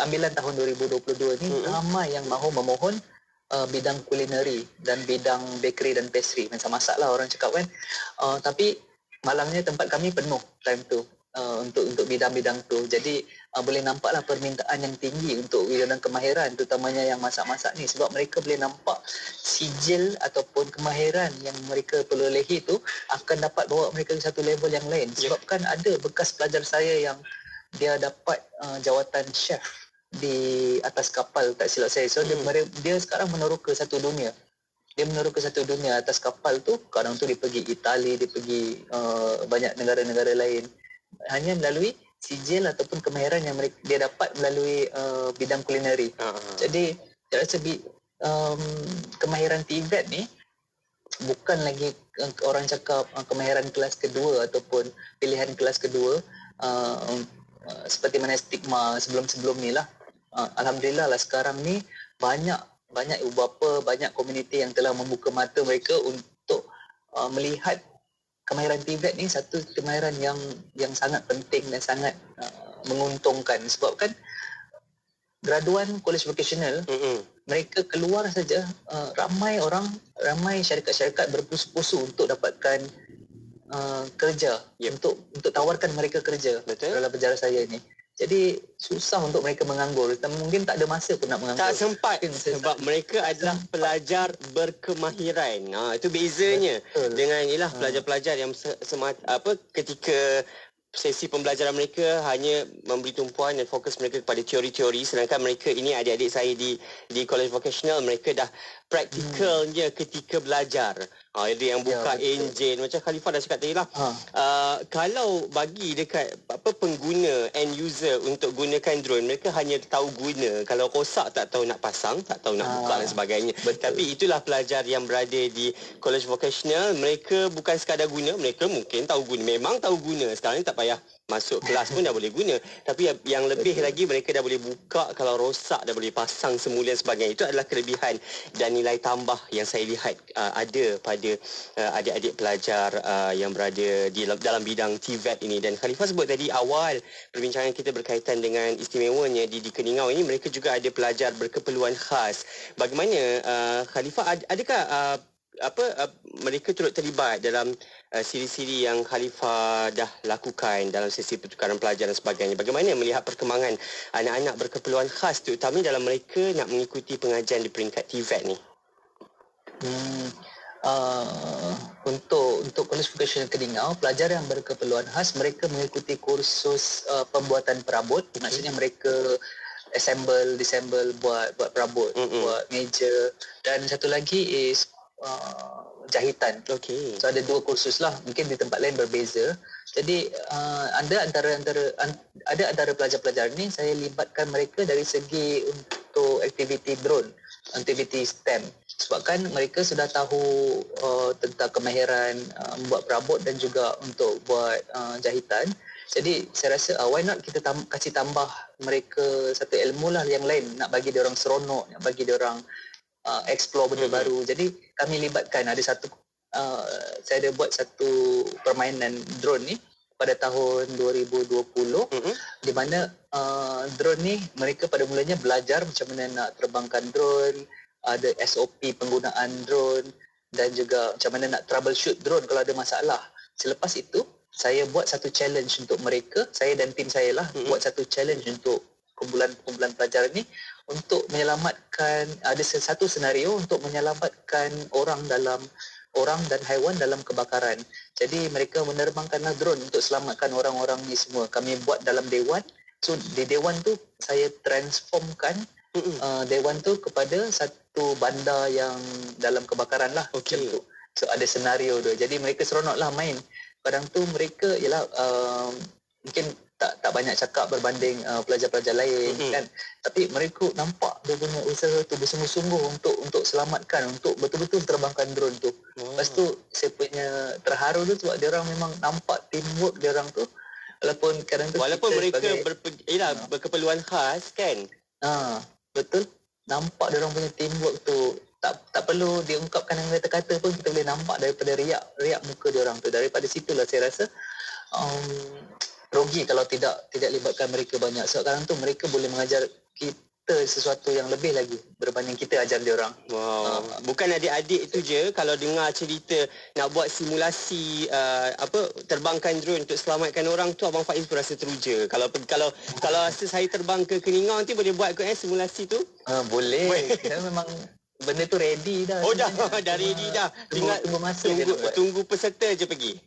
ambilan tahun 2022 ni ramai yang mahu memohon bidang kulineri dan bidang bakery dan pastry, masak-masak lah orang cakap kan. Tapi malangnya tempat kami penuh time tu untuk bidang-bidang tu. Jadi boleh nampaklah permintaan yang tinggi untuk bidang kemahiran, terutamanya yang masak-masak ni, sebab mereka boleh nampak sijil ataupun kemahiran yang mereka perolehi tu akan dapat bawa mereka ke satu level yang lain. Sebab kan ada bekas pelajar saya yang dia dapat jawatan chef di atas kapal, tak silap saya. So dia sekarang meneroka satu dunia. Dia meneroka satu dunia atas kapal tu. Kadang tu dia pergi Itali, dia pergi banyak negara-negara lain, hanya melalui sijil ataupun kemahiran yang dia dapat melalui bidang kulineri. Jadi saya rasa kemahiran TVET ni bukan lagi orang cakap kemahiran kelas kedua ataupun pilihan kelas kedua seperti mana stigma sebelum-sebelum ni lah. Alhamdulillah lah sekarang ni banyak ibu bapa, banyak komuniti yang telah membuka mata mereka untuk melihat kemahiran TVET ni satu kemahiran yang sangat penting dan sangat menguntungkan. Sebab kan graduan college vocational, mereka keluar saja ramai syarikat-syarikat berpusu-pusu untuk dapatkan kerja, untuk tawarkan mereka kerja. Dalam penjara saya ni. Jadi susah untuk mereka menganggur. Mungkin tak ada masa pun nak menganggur. Tak sempat sebab mereka adalah pelajar berkemahiran. Itu bezanya. Betul. Dengan pelajar-pelajar yang ketika sesi pembelajaran mereka hanya memberi tumpuan dan fokus mereka kepada teori-teori, sedangkan mereka ini adik-adik saya di college vocational, mereka dah praktikalnya ketika belajar. Ada yang buka enjin macam Khalifah dah cakap tadi lah. Kalau bagi dekat pengguna end user untuk gunakan drone, mereka hanya tahu guna, kalau rosak tak tahu nak pasang, tak tahu nak buka dan sebagainya. Tapi itulah pelajar yang berada di college vocational, mereka bukan sekadar guna, mereka mungkin tahu guna, memang tahu guna. Sekarang ni tak payah masuk kelas pun dah boleh guna, tapi yang lebih lagi mereka dah boleh buka, kalau rosak dah boleh pasang semula dan sebagainya. Itu adalah kelebihan dan nilai tambah yang saya lihat ada pada adik-adik pelajar yang berada di dalam bidang TVET ini. Dan Khalifah sebut tadi awal perbincangan kita berkaitan dengan istimewanya di Keningau ini, mereka juga ada pelajar berkeperluan khas. Bagaimana Khalifah, adakah mereka turut terlibat dalam siri-siri yang Khalifah dah lakukan dalam sesi pertukaran pelajar dan sebagainya? Bagaimana melihat perkembangan anak-anak berkeperluan khas, terutama dalam mereka nak mengikuti pengajian di peringkat TVET ni? Untuk College Vocational Keningau, pelajar yang berkeperluan khas, mereka mengikuti kursus pembuatan perabot. Maksudnya mereka disassemble buat perabot, buat meja, dan satu lagi is jahitan. So ada 2 kursus lah, mungkin di tempat lain berbeza. Jadi ada antara pelajar-pelajar ni saya libatkan mereka dari segi untuk aktiviti drone, aktiviti STEM. Sebabkan mereka sudah tahu tentang kemahiran membuat perabot dan juga untuk buat jahitan. Jadi saya rasa why not kita kasih tambah mereka satu ilmu lah yang lain, nak bagi dia orang seronok, nak bagi dia orang explore benda baru. Jadi kami libatkan, ada saya ada buat satu permainan drone ni pada tahun 2020, di mana drone ni mereka pada mulanya belajar macam mana nak terbangkan drone, ada SOP penggunaan drone dan juga macam mana nak troubleshoot drone kalau ada masalah. Selepas itu saya buat satu challenge untuk mereka, saya dan tim saya lah buat satu challenge untuk kumpulan pelajar ni untuk menyelamatkan, ada satu senario untuk menyelamatkan orang dan haiwan dalam kebakaran. Jadi mereka menerbangkanlah drone untuk selamatkan orang-orang ni semua. Kami buat dalam dewan. So di dewan tu saya transformkan dewan tu kepada satu bandar yang dalam kebakaran lah. Macam tu. So ada senario tu. Jadi mereka seronoklah main. Kadang tu mereka ialah mungkin tak banyak cakap berbanding pelajar-pelajar lain kan, tapi mereka nampak dia punya usaha tu bersungguh-sungguh untuk selamatkan, untuk betul-betul terbangkan drone tu. Lepas tu saya punya terharu tu sebab dia orang memang nampak teamwork dia orang tu, walaupun mereka berkeperluan khas kan. Betul, nampak dia orang punya teamwork tu. Tak perlu diungkapkan dengan kata-kata pun, kita boleh nampak daripada riak muka dia orang tu. Daripada situlah saya rasa rugi kalau tidak libatkan mereka banyak. So, sekarang tu mereka boleh mengajar kita sesuatu yang lebih lagi berbanding kita ajar dia orang. Bukan adik-adik itu je, kalau dengar cerita nak buat simulasi terbangkan drone untuk selamatkan orang tu, Abang Faiz pun rasa teruja. Kalau rasa saya terbang ke Keningau nanti boleh buat ke simulasi tu? Boleh. Kita memang benda tu ready dah. Dah ready dah. Tinggal tunggu masa tunggu peserta je pergi.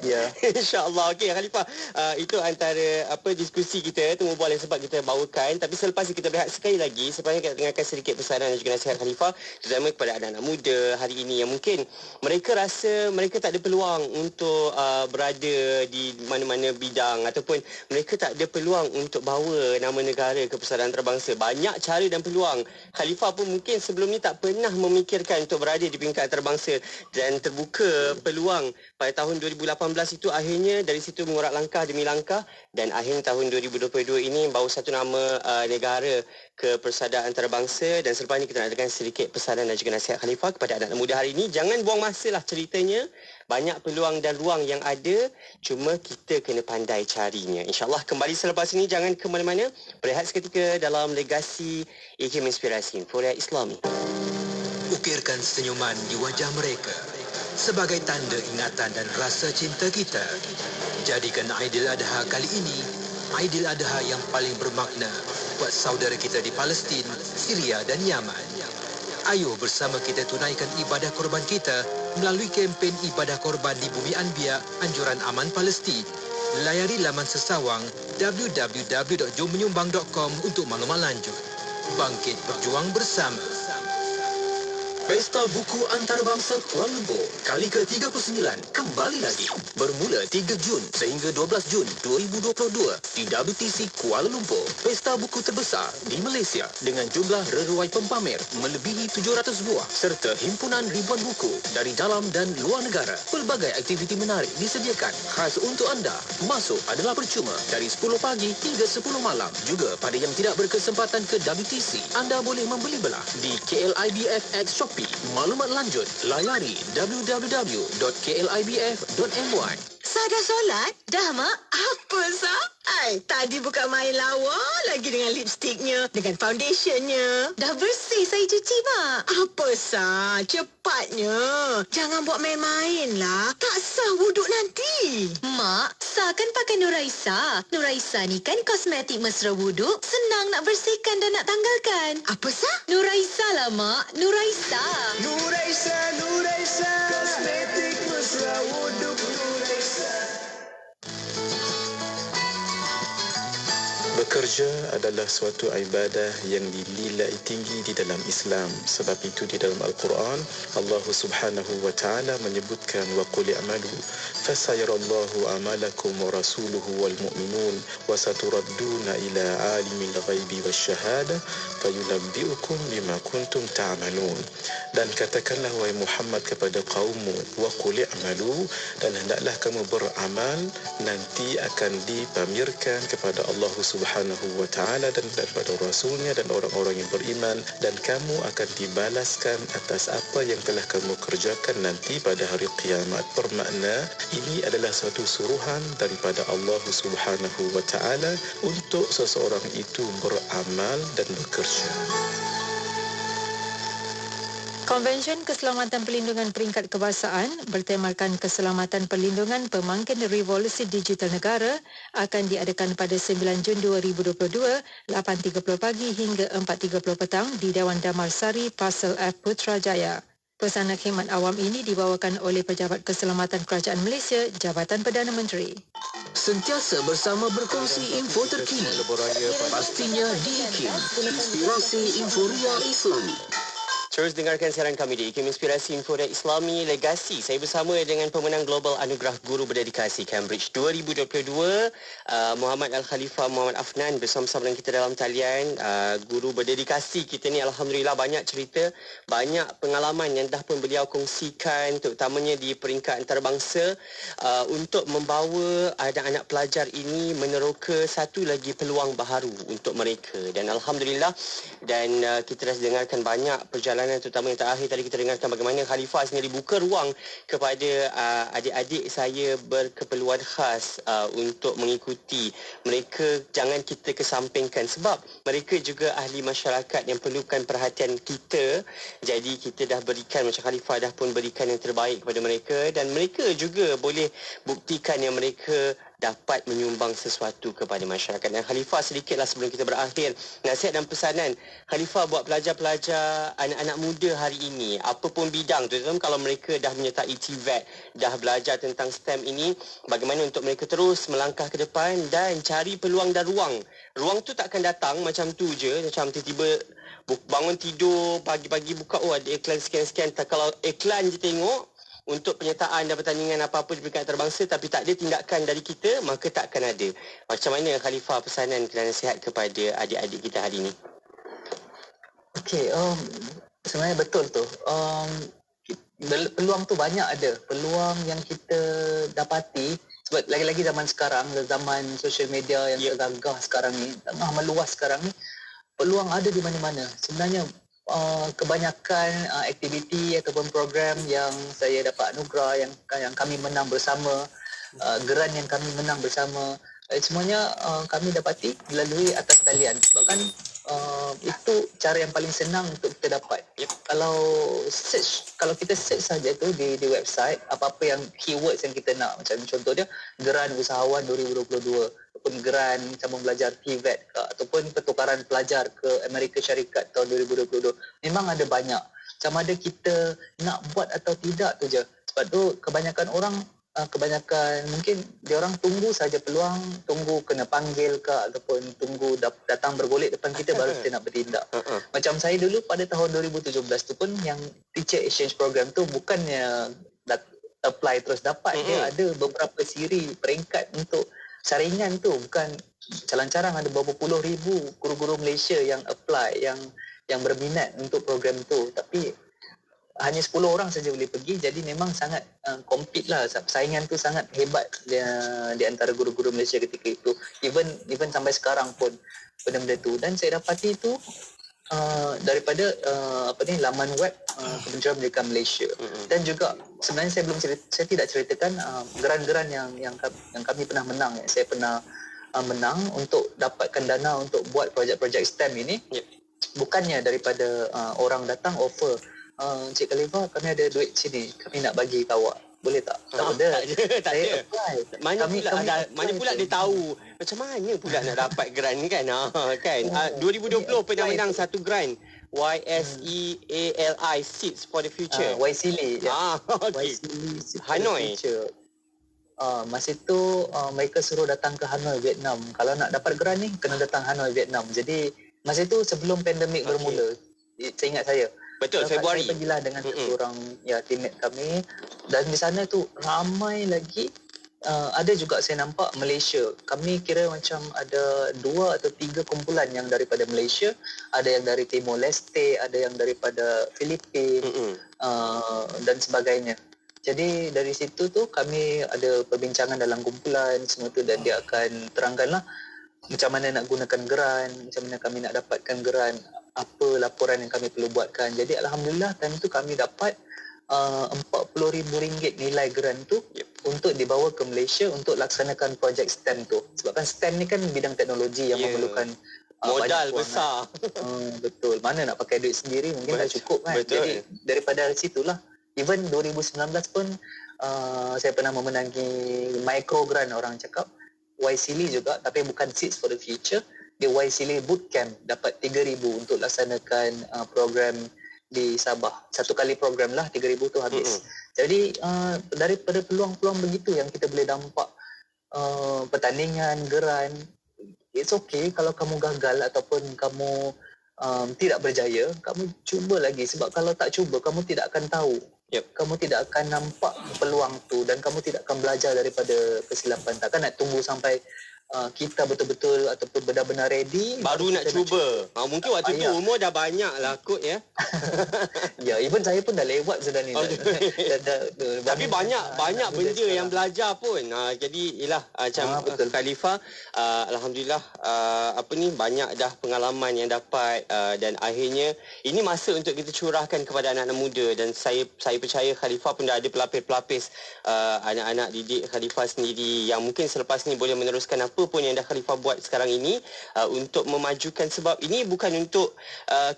Ya. InsyaAllah. Okey Khalifah, itu antara diskusi kita, temu bual yang sempat kita bawakan. Tapi selepas kita berehat sekali lagi, sebenarnya kita dengarkan sedikit pesanan dan juga nasihat Khalifah, terutama kepada anak-anak muda hari ini yang mungkin mereka rasa mereka tak ada peluang untuk berada di mana-mana bidang, ataupun mereka tak ada peluang untuk bawa nama negara ke persaudaraan antarabangsa. Banyak cara dan peluang. Khalifah pun mungkin sebelum ni tak pernah memikirkan untuk berada di peringkat antarabangsa, dan terbuka peluang pada tahun 2018 itu. Akhirnya dari situ mengurat langkah demi langkah, dan akhirnya tahun 2022 ini bawa satu nama negara ke persaudaraan antarabangsa. Dan selepas ini kita nak dengarkan sedikit pesanan dan juga nasihat Khalifah kepada anak-anak muda hari ini. Jangan buang masa lah ceritanya. Banyak peluang dan ruang yang ada, cuma kita kena pandai carinya. InsyaAllah kembali selepas ini, jangan ke mana-mana. Berehat seketika dalam Legasi IKIM Inspirasi Inforia Islami. Ukirkan senyuman di wajah mereka sebagai tanda ingatan dan rasa cinta kita. Jadikan Aidiladha kali ini Aidiladha yang paling bermakna buat saudara kita di Palestin, Syria dan Yaman. Ayo bersama kita tunaikan ibadah korban kita melalui kempen ibadah korban di Bumi Anbiya Anjuran Aman Palestin layari laman sesawang www.jommenyumbang.com untuk maklumat lanjut. Bangkit berjuang bersama. Pesta Buku Antarabangsa Kuala Lumpur kali ke-39 kembali lagi. Bermula 3 Jun sehingga 12 Jun 2022 di WTC Kuala Lumpur. Pesta buku terbesar di Malaysia dengan jumlah reruai pempamer melebihi 700 buah serta himpunan ribuan buku dari dalam dan luar negara. Pelbagai aktiviti menarik disediakan khas untuk anda. Masuk adalah percuma dari 10 pagi hingga 10 malam. Juga pada yang tidak berkesempatan ke WTC, anda boleh membeli belah di KLIBF X Shopee. Maklumat lanjut layari www.klibf.my. Sah dah solat? Dah, Mak. Apa, Sah? Tadi bukan main lawa lagi dengan lipstiknya, dengan foundationnya. Dah bersih saya cuci, Mak. Apa, Sah? Cepatnya. Jangan buat main-main lah. Tak sah wuduk nanti. Mak, Sah kan pakai Nuraisa. Nuraisa ni kan kosmetik mesra wuduk. Senang nak bersihkan dan nak tanggalkan. Apa, Sah? Nuraisa lah, Mak. Nuraisa. Nuraisa, Nuraisa, kosmetik mesra wuduk Nuraisa. Bekerja adalah suatu ibadah yang dinilai tinggi di dalam Islam. Sebab itu di dalam Al-Quran, Allah Subhanahu wa taala menyebutkan wa qul i'malu fasayarallahu amalakum wa rasuluhu wal mu'minun wa saturadduna ila alimil ghaibi wasyahada fayunabbi'ukum bima kuntum ta'malun. Dan katakanlah wahai Muhammad kepada kaummu, wa qul i'malu, dan hendaklah kamu beramal, nanti akan dipamirkan kepada Allah Subhanahu wa taala dan daripada rasulnya dan orang-orang yang beriman, dan kamu akan dibalaskan atas apa yang telah kamu kerjakan nanti pada hari kiamat. Bermakna ini adalah suatu suruhan daripada Allah Subhanahu wa taala untuk seseorang itu beramal dan bekerja. Konvensyen Keselamatan Perlindungan Peringkat Kebangsaan bertemakan keselamatan perlindungan pemangkin revolusi digital negara akan diadakan pada 9 Jun 2022, 8.30 pagi hingga 4.30 petang di Dewan Damarsari, Pasal F, Putrajaya. Pesanan khidmat awam ini dibawakan oleh Pejabat Keselamatan Kerajaan Malaysia, Jabatan Perdana Menteri. Sentiasa bersama berkongsi info terkini. Pastinya di IKIM, Inspirasi Inforia Islami. Terus dengarkan siaran kami di IKIM Inspirasi Inforia Islami Legasi. Saya bersama dengan pemenang Global Anugerah Guru Berdedikasi Cambridge 2022, Muhammad Al-Khalifah Muhammad Afnan bersama-sama dengan kita dalam talian. Guru berdedikasi kita ni alhamdulillah banyak cerita, banyak pengalaman yang dah pun beliau kongsikan, terutamanya di peringkat antarabangsa, untuk membawa anak-anak pelajar ini meneroka satu lagi peluang baharu untuk mereka. Dan alhamdulillah, dan kita dah dengarkan banyak perjalanan, terutama yang terakhir tadi kita dengarkan bagaimana Khalifah sendiri buka ruang kepada adik-adik saya berkeperluan khas untuk mengikuti. Mereka jangan kita kesampingkan sebab mereka juga ahli masyarakat yang perlukan perhatian kita. Jadi kita dah berikan, macam Khalifah dah pun berikan yang terbaik kepada mereka, dan mereka juga boleh buktikan yang mereka dapat menyumbang sesuatu kepada masyarakat. Dan Khalifah, sedikitlah sebelum kita berakhir, nasihat dan pesanan Khalifah buat pelajar-pelajar, anak-anak muda hari ini, apapun bidang, terutama kalau mereka dah menyertai TVET, dah belajar tentang STEM ini, bagaimana untuk mereka terus melangkah ke depan dan cari peluang dan ruang. Ruang tu takkan datang macam tu je, macam tiba-tiba bangun tidur, pagi-pagi buka, oh ada iklan sekian-sekian. Kalau iklan je tengok untuk penyertaan dan pertandingan apa-apa di peringkat antarabangsa tapi tak ada tindakan dari kita, maka takkan ada. Macam mana Khalifah pesanan dan nasihat kepada adik-adik kita hari ini? Okey, sebenarnya betul tu. Peluang tu banyak ada. Peluang yang kita dapati, sebab lagi-lagi zaman sekarang, zaman social media yang tergagah sekarang ni, tengah meluas sekarang ni, peluang ada di mana-mana. Sebenarnya kebanyakan aktiviti ataupun program yang saya dapat anugerah, yang kami menang bersama, geran yang kami menang bersama, semuanya kami dapati melalui atas talian. Sebab kan itu cara yang paling senang untuk kita dapat. Kalau kita search saja tu di website, apa-apa yang keywords yang kita nak, macam contohnya geran usahawan 2022 ataupun geran sambung belajar TVET ataupun pertukaran pelajar ke Amerika Syarikat tahun 2022, memang ada banyak. Sama ada kita nak buat atau tidak tu je. Sebab tu kebanyakan orang kebanyakan mungkin dia orang tunggu saja peluang, tunggu kena panggil ke ataupun tunggu datang bergolek depan kita baru kita nak bertindak. Macam saya dulu pada tahun 2017 tu pun yang teacher exchange program tu bukannya apply terus dapat, dia ada beberapa siri peringkat untuk saringan tu, bukan calang-carang ada berapa puluh ribu guru-guru Malaysia yang apply, yang berminat untuk program tu, tapi hanya 10 orang saja boleh pergi. Jadi memang sangat compete lah, saingan tu sangat hebat di antara guru-guru Malaysia ketika itu, even sampai sekarang pun benda-benda tu. Dan saya dapati itu daripada laman web Kementerian Pendidikan Malaysia. Dan juga sebenarnya saya tidak ceritakan geran-geran yang kami pernah menang. Saya pernah menang untuk dapatkan dana untuk buat projek-projek STEM ini. Bukannya daripada orang datang offer, Cik Khalifah, kami ada duit sini, kami nak bagi ke awak, boleh tak? Tak ada. Saya apply. Mana pula dia tahu macam mana pula nak dapat grant ni kan? Kan 2020 pernah menang satu grant YSEALI, Seeds for the Future. YSEALI. Okay. Hanoi. Masa itu mereka suruh datang ke Hanoi, Vietnam. Kalau nak dapat grant ni kena datang Hanoi, Vietnam. Jadi masa itu sebelum pandemik bermula, saya ingat saya. Betul, Februari. Saya pergilah dengan seorang teammate kami, dan di sana tu ramai lagi. Ada juga saya nampak Malaysia. Kami kira macam ada 2 atau 3 kumpulan yang daripada Malaysia, ada yang dari Timor Leste, ada yang daripada Filipina dan sebagainya. Jadi dari situ tu kami ada perbincangan dalam kumpulan semua tu, dan dia akan terangkanlah macam mana nak gunakan geran, macam mana kami nak dapatkan geran, apa laporan yang kami perlu buatkan. Jadi alhamdulillah time tu kami dapat RM40,000 nilai geran tu untuk dibawa ke Malaysia untuk laksanakan projek STEM tu. Sebab kan STEM ni kan bidang teknologi yang memerlukan modal besar. Betul. Mana nak pakai duit sendiri mungkin tak cukup kan. Betul. Jadi daripada situlah, even 2019 pun saya pernah memenangi micro grant, orang cakap YSEALI juga, tapi bukan Seeds for the Future. Di YSEALI Bootcamp dapat 3,000 untuk laksanakan program di Sabah. Satu kali program lah, 3,000 tu habis. Jadi daripada peluang-peluang begitu yang kita boleh nampak, pertandingan, geran, it's okay kalau kamu gagal ataupun kamu tidak berjaya, kamu cuba lagi. Sebab kalau tak cuba, kamu tidak akan tahu. Kamu tidak akan nampak peluang tu, dan kamu tidak akan belajar daripada kesilapan. Takkan nak tunggu sampai kita betul-betul ataupun benar-benar ready baru nak cuba. Mungkin waktu tu umur dah banyak lah kot ya. Ya, even saya pun dah lewat sudah ni. Tapi banyak benda yang belajar pun. Jadi ialah macam Khalifah, alhamdulillah banyak dah pengalaman yang dapat, dan akhirnya ini masa untuk kita curahkan kepada anak-anak muda. Dan saya percaya Khalifah pun dah ada pelapis-pelapis anak-anak didik Khalifah sendiri yang mungkin selepas ni boleh meneruskan apa pun yang dah Khalifah buat sekarang ini untuk memajukan. Sebab ini bukan untuk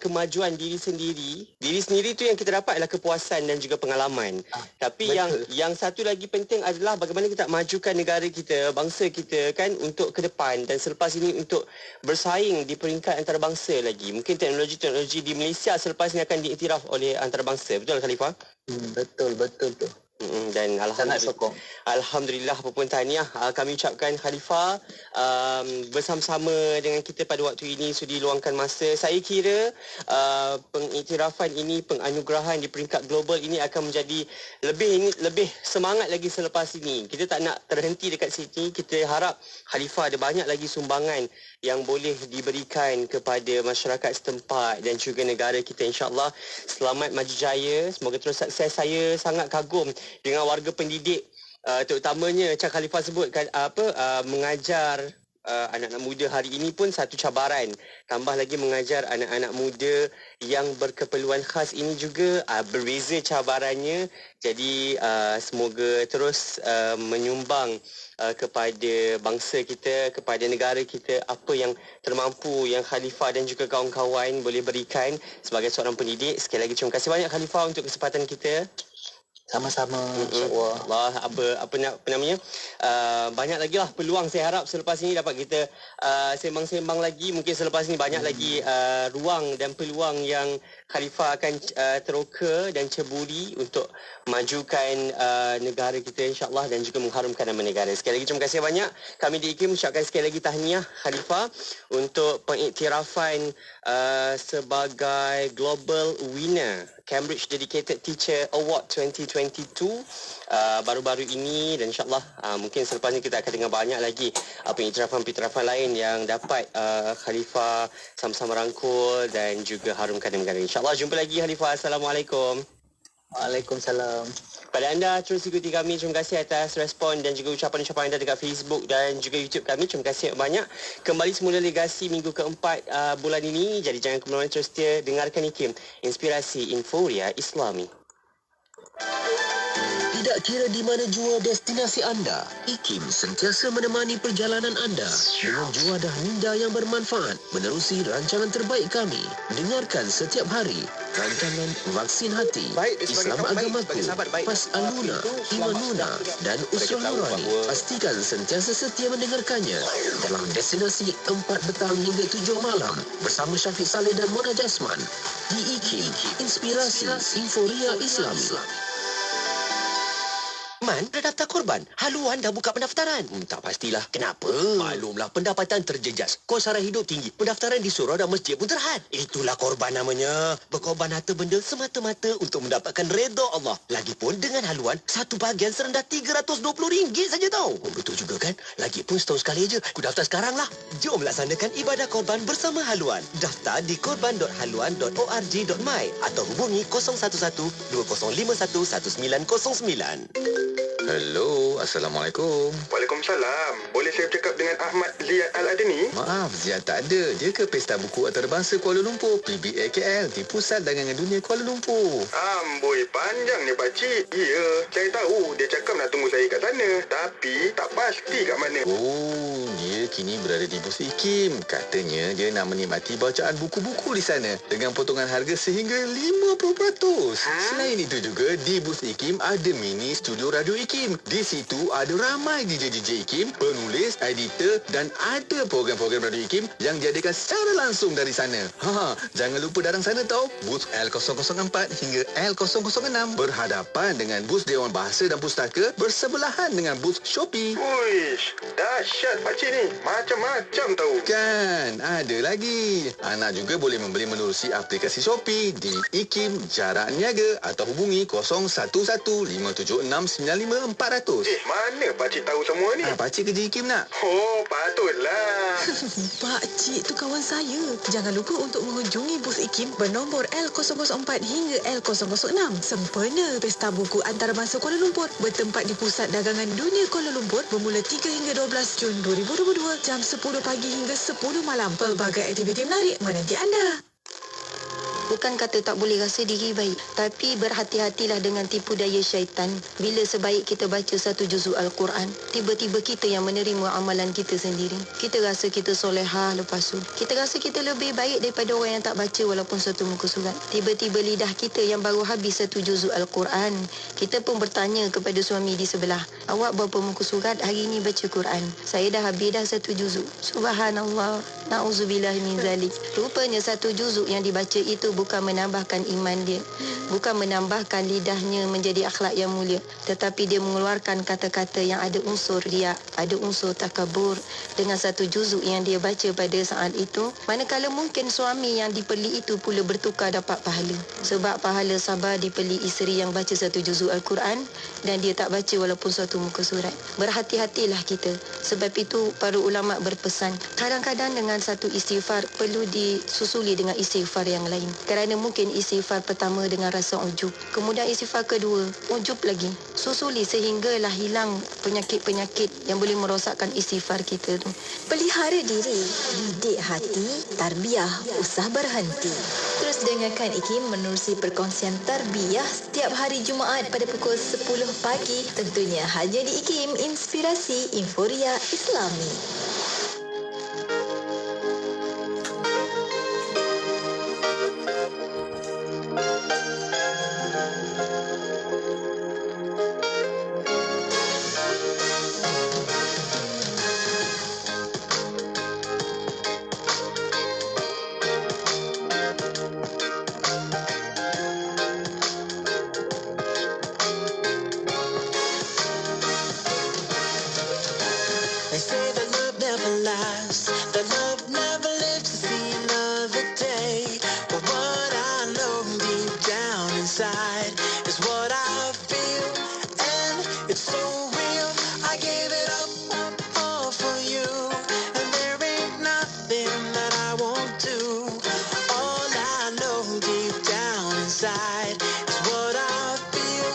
kemajuan diri sendiri. Diri sendiri tu yang kita dapat adalah kepuasan dan juga pengalaman. Tapi yang satu lagi penting adalah bagaimana kita majukan negara kita, bangsa kita kan, untuk ke depan. Dan selepas ini untuk bersaing di peringkat antarabangsa lagi. Mungkin teknologi-teknologi di Malaysia selepas ini akan diiktiraf oleh antarabangsa. Betul Khalifah? Betul tu. Dan alhamdulillah apa pun tahniah kami ucapkan Khalifah bersama-sama dengan kita pada waktu ini, sudi luangkan masa. Saya kira pengiktirafan ini, penganugerahan di peringkat global ini akan menjadi lebih semangat lagi selepas ini. Kita tak nak terhenti dekat sini. Kita harap Khalifah ada banyak lagi sumbangan yang boleh diberikan kepada masyarakat setempat dan juga negara kita, insya-Allah. Selamat maju jaya, semoga terus sukses. Saya sangat kagum dengan warga pendidik, terutamanya Cak Khalifah sebutkan mengajar anak-anak muda hari ini pun satu cabaran. Tambah lagi mengajar anak-anak muda yang berkeperluan khas ini juga berbeza cabarannya. Jadi semoga terus menyumbang kepada bangsa kita, kepada negara kita apa yang termampu yang Khalifah dan juga kawan-kawan boleh berikan sebagai seorang pendidik. Sekali lagi terima kasih banyak Khalifah untuk kesempatan kita. Sama-sama, insya-Allah. Allah, apa namanya? Banyak lagi lah peluang, saya harap selepas ini dapat kita sembang-sembang lagi. Mungkin selepas ini banyak lagi ruang dan peluang yang Khalifah akan teroka dan ceburi untuk majukan negara kita insya-Allah dan juga mengharumkan nama negara. Sekali lagi terima kasih banyak. Kami di IKIM ucapkan sekali lagi tahniah Khalifah untuk pengiktirafan sebagai global winner Cambridge Dedicated Teacher Award 2022 baru-baru ini, dan insyaAllah mungkin selepas ini kita akan dengar banyak lagi pengiktirafan lain yang dapat Khalifah sama-sama rangkul dan juga harumkan negara. InsyaAllah jumpa lagi Khalifah. Assalamualaikum. Waalaikumsalam. Pada anda terus ikuti kami, terima kasih atas respon dan juga ucapan-ucapan anda dekat Facebook dan juga YouTube kami. Terima kasih banyak. Kembali semula Legasi minggu keempat bulan ini. Jadi jangan ke mana-mana, terus setia dengarkan IKIM, Inspirasi Inforia Islami. Tidak kira di mana jua destinasi anda, IKIM sentiasa menemani perjalanan anda dengan juadah minda yang bermanfaat menerusi rancangan terbaik kami. Dengarkan setiap hari rancangan Vaksin Hati, Islam Agamaku, Pas Aluna, Imanuna dan Usrah Nurani. Pastikan sentiasa setia mendengarkannya dalam destinasi 4 petang hingga 7 malam bersama Syafiq Saleh dan Mona Jasman di IKIM, Inspirasi Inforia Islami. Man, dah daftar korban. Haluan dah buka pendaftaran. Tak pastilah. Kenapa? Maklumlah, pendapatan terjejas. Kos sara hidup tinggi. Pendaftaran di surau dan masjid pun terhad. Itulah korban namanya. Berkorban harta benda semata-mata untuk mendapatkan redha Allah. Lagipun dengan haluan, satu bahagian serendah RM320 saja tau. Betul juga kan? Lagipun setahun sekali aja. Ku daftar sekarang lah. Jom laksanakan ibadah korban bersama haluan. Daftar di korban.haluan.org.my atau hubungi 011-2051-1909. Hello, Assalamualaikum. Waalaikumsalam. Boleh saya bercakap dengan Ahmad Ziyad Al-Adni? Maaf, Ziyad tak ada. Dia ke Pesta Buku Antarabangsa Kuala Lumpur, PBA KL, di Pusat Dagangan Dunia Kuala Lumpur. Amboi, panjang ni pakcik. Ya, saya tahu. Dia cakap nak tunggu saya kat sana. Tapi tak pasti kat mana. Oh, dia kini berada di bus IKIM. Katanya dia nak menikmati bacaan buku-buku di sana dengan potongan harga sehingga 50%. Selain itu juga, di bus IKIM ada mini studio radio IKIM. Di situ ada ramai DJ-DJ IKIM, penulis, editor dan ada program-program radio IKIM yang diadakan secara langsung dari sana. Jangan lupa datang sana tau. Bus L004 hingga L006 berhadapan dengan bus Dewan Bahasa dan Pustaka, bersebelahan dengan bus Shopee. Uish, dahsyat pakcik ni. Macam-macam tahu. Kan, ada lagi. Anak juga boleh membeli menerusi aplikasi Shopee di IKIM Jarak Niaga atau hubungi 01157695 400. Mana pakcik tahu semua ni? Pakcik kerja IKIM nak? Oh, patutlah. Pakcik tu kawan saya. Jangan lupa untuk mengunjungi bus IKIM bernombor L004 hingga L006. Sempena Pesta Buku Antarabangsa Kuala Lumpur bertempat di Pusat Dagangan Dunia Kuala Lumpur bermula 3 hingga 12 Jun 2022 jam 10 pagi hingga 10 malam. Pelbagai aktiviti menarik menanti anda. Bukan kata tak boleh rasa diri baik, tapi berhati-hatilah dengan tipu daya syaitan. Bila sebaik kita baca satu juzuk Al-Quran, tiba-tiba kita yang menerima amalan kita sendiri. Kita rasa kita solehah lepas tu. Kita rasa kita lebih baik daripada orang yang tak baca walaupun satu muka surat. Tiba-tiba lidah kita yang baru habis satu juzuk Al-Quran. Kita pun bertanya kepada suami di sebelah, awak berapa muka surat hari ini baca Quran? Saya dah habis dah satu juzuk. Subhanallah, na'udzubillah min zalik. Rupanya satu juzuk yang dibaca itu bukan menambahkan iman dia, bukan menambahkan lidahnya menjadi akhlak yang mulia, tetapi dia mengeluarkan kata-kata yang ada unsur riak, ada unsur takabur dengan satu juzuk yang dia baca pada saat itu. Manakala mungkin suami yang dipeli itu pula bertukar dapat pahala, sebab pahala sabar dipeli isteri yang baca satu juzuk Al-Quran dan dia tak baca walaupun satu muka surat. Berhati-hatilah kita. Sebab itu para ulama berpesan, kadang-kadang dengan satu istighfar perlu disusuli dengan istighfar yang lain. Kerana mungkin istighfar pertama dengan rasa ujub, kemudian istighfar kedua ujub lagi, susuli sehinggalah hilang penyakit-penyakit yang boleh merosakkan istighfar kita tu. Pelihara diri, didik hati, tarbiyah usah berhenti. Terus dengarkan IKIM menerusi perkongsian tarbiyah setiap hari Jumaat pada pukul 10 pagi, tentunya hanya di IKIM Inspirasi Inforia Islami. inside is what I feel,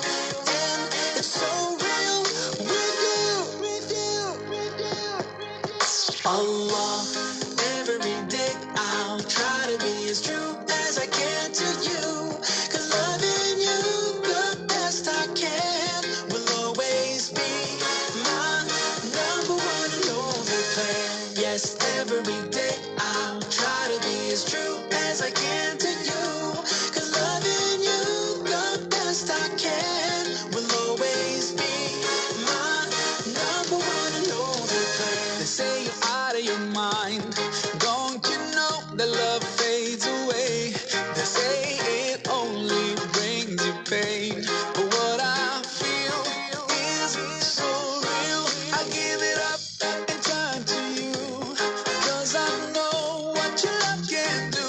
and it's so real with you. Allah, every day I'll try to be as true as I can to you, 'cause loving you the best I can will always be my number one and only plan. Yes, every day I'll try to be as true as I can to you, 'cause loving you the best I can will always be my number one and only plan. They say you're out of your mind, don't you know that love fades away? They say it only brings you pain, but what I feel is so real. I give it up and turn to you, 'cause I know what your love can do.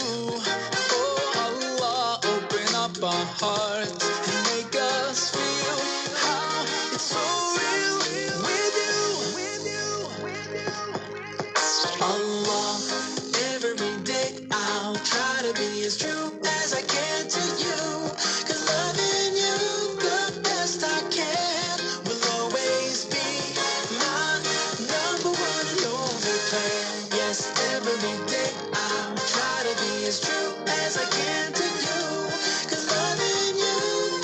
Oh Allah, open up our hearts and make us feel how it's so real with you. Allah, every day I'll try to be as true as I can to you, 'cause loving you the best I can will always be my number one and only plan. Yes, every day I'll try to be as true as I can to you, 'cause loving you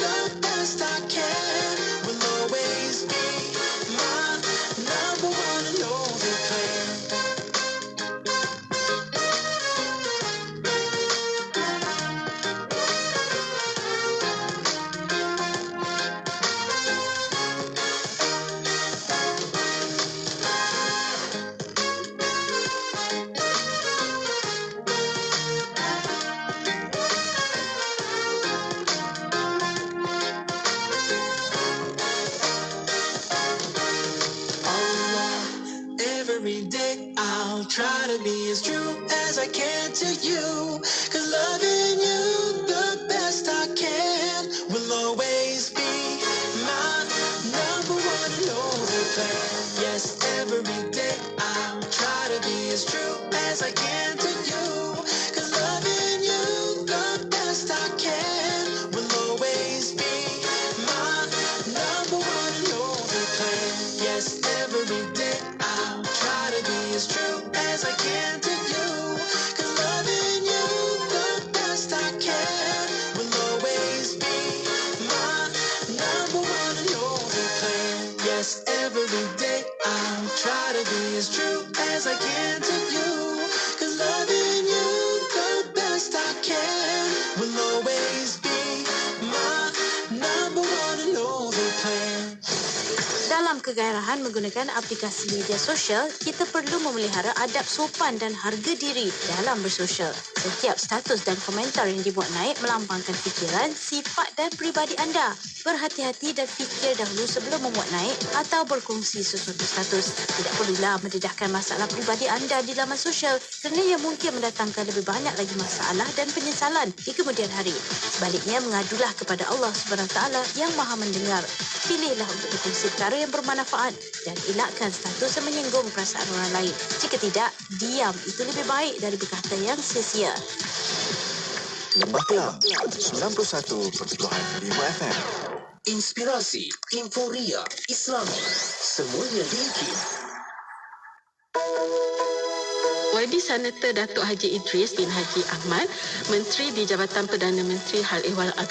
the best I can will always be my number one and only plan. Every day I'll try to be as true as I can to you, 'cause loving you the best I can will always be my number one and only plan. Yes, every day I'll try to be as true as I can to you, 'cause loving you the best I can will always be my number one and only plan. Yes, every day I'll try to be as true as I can to you, 'cause loving you the best I can will always be my number one and only plan. Yes, every day I'll try to be as true as I can to you, 'cause loving you the best I can will always be my number one and only plan. Dalam kegairahan menggunakan aplikasi media sosial, kita perlu memelihara adab sopan dan harga diri dalam bersosial. Setiap status dan komentar yang dibuat naik melampangkan fikiran, sifat dan peribadi anda. Berhati-hati dan fikir dahulu sebelum memuat naik atau berkongsi sesuatu status. Tidak perlulah mendedahkan masalah peribadi anda di laman sosial kerana ia mungkin mendatangkan lebih banyak lagi masalah dan penyesalan di kemudian hari. Sebaliknya, mengadulah kepada Allah SWT yang Maha mendengar. Pilihlah untuk berkongsi perkara yang bermanfaat dan elakkan status yang menyinggung perasaan orang lain. Jika tidak, diam itu lebih baik dari berkata yang sia-sia. Lembah Kelang 91.5 FM. Inspirasi, inforia, Islami, semuanya di IKIM. YB Senator Datuk Haji Idris bin Haji Ahmad, Menteri di Jabatan Perdana Menteri Hal Ehwal Agama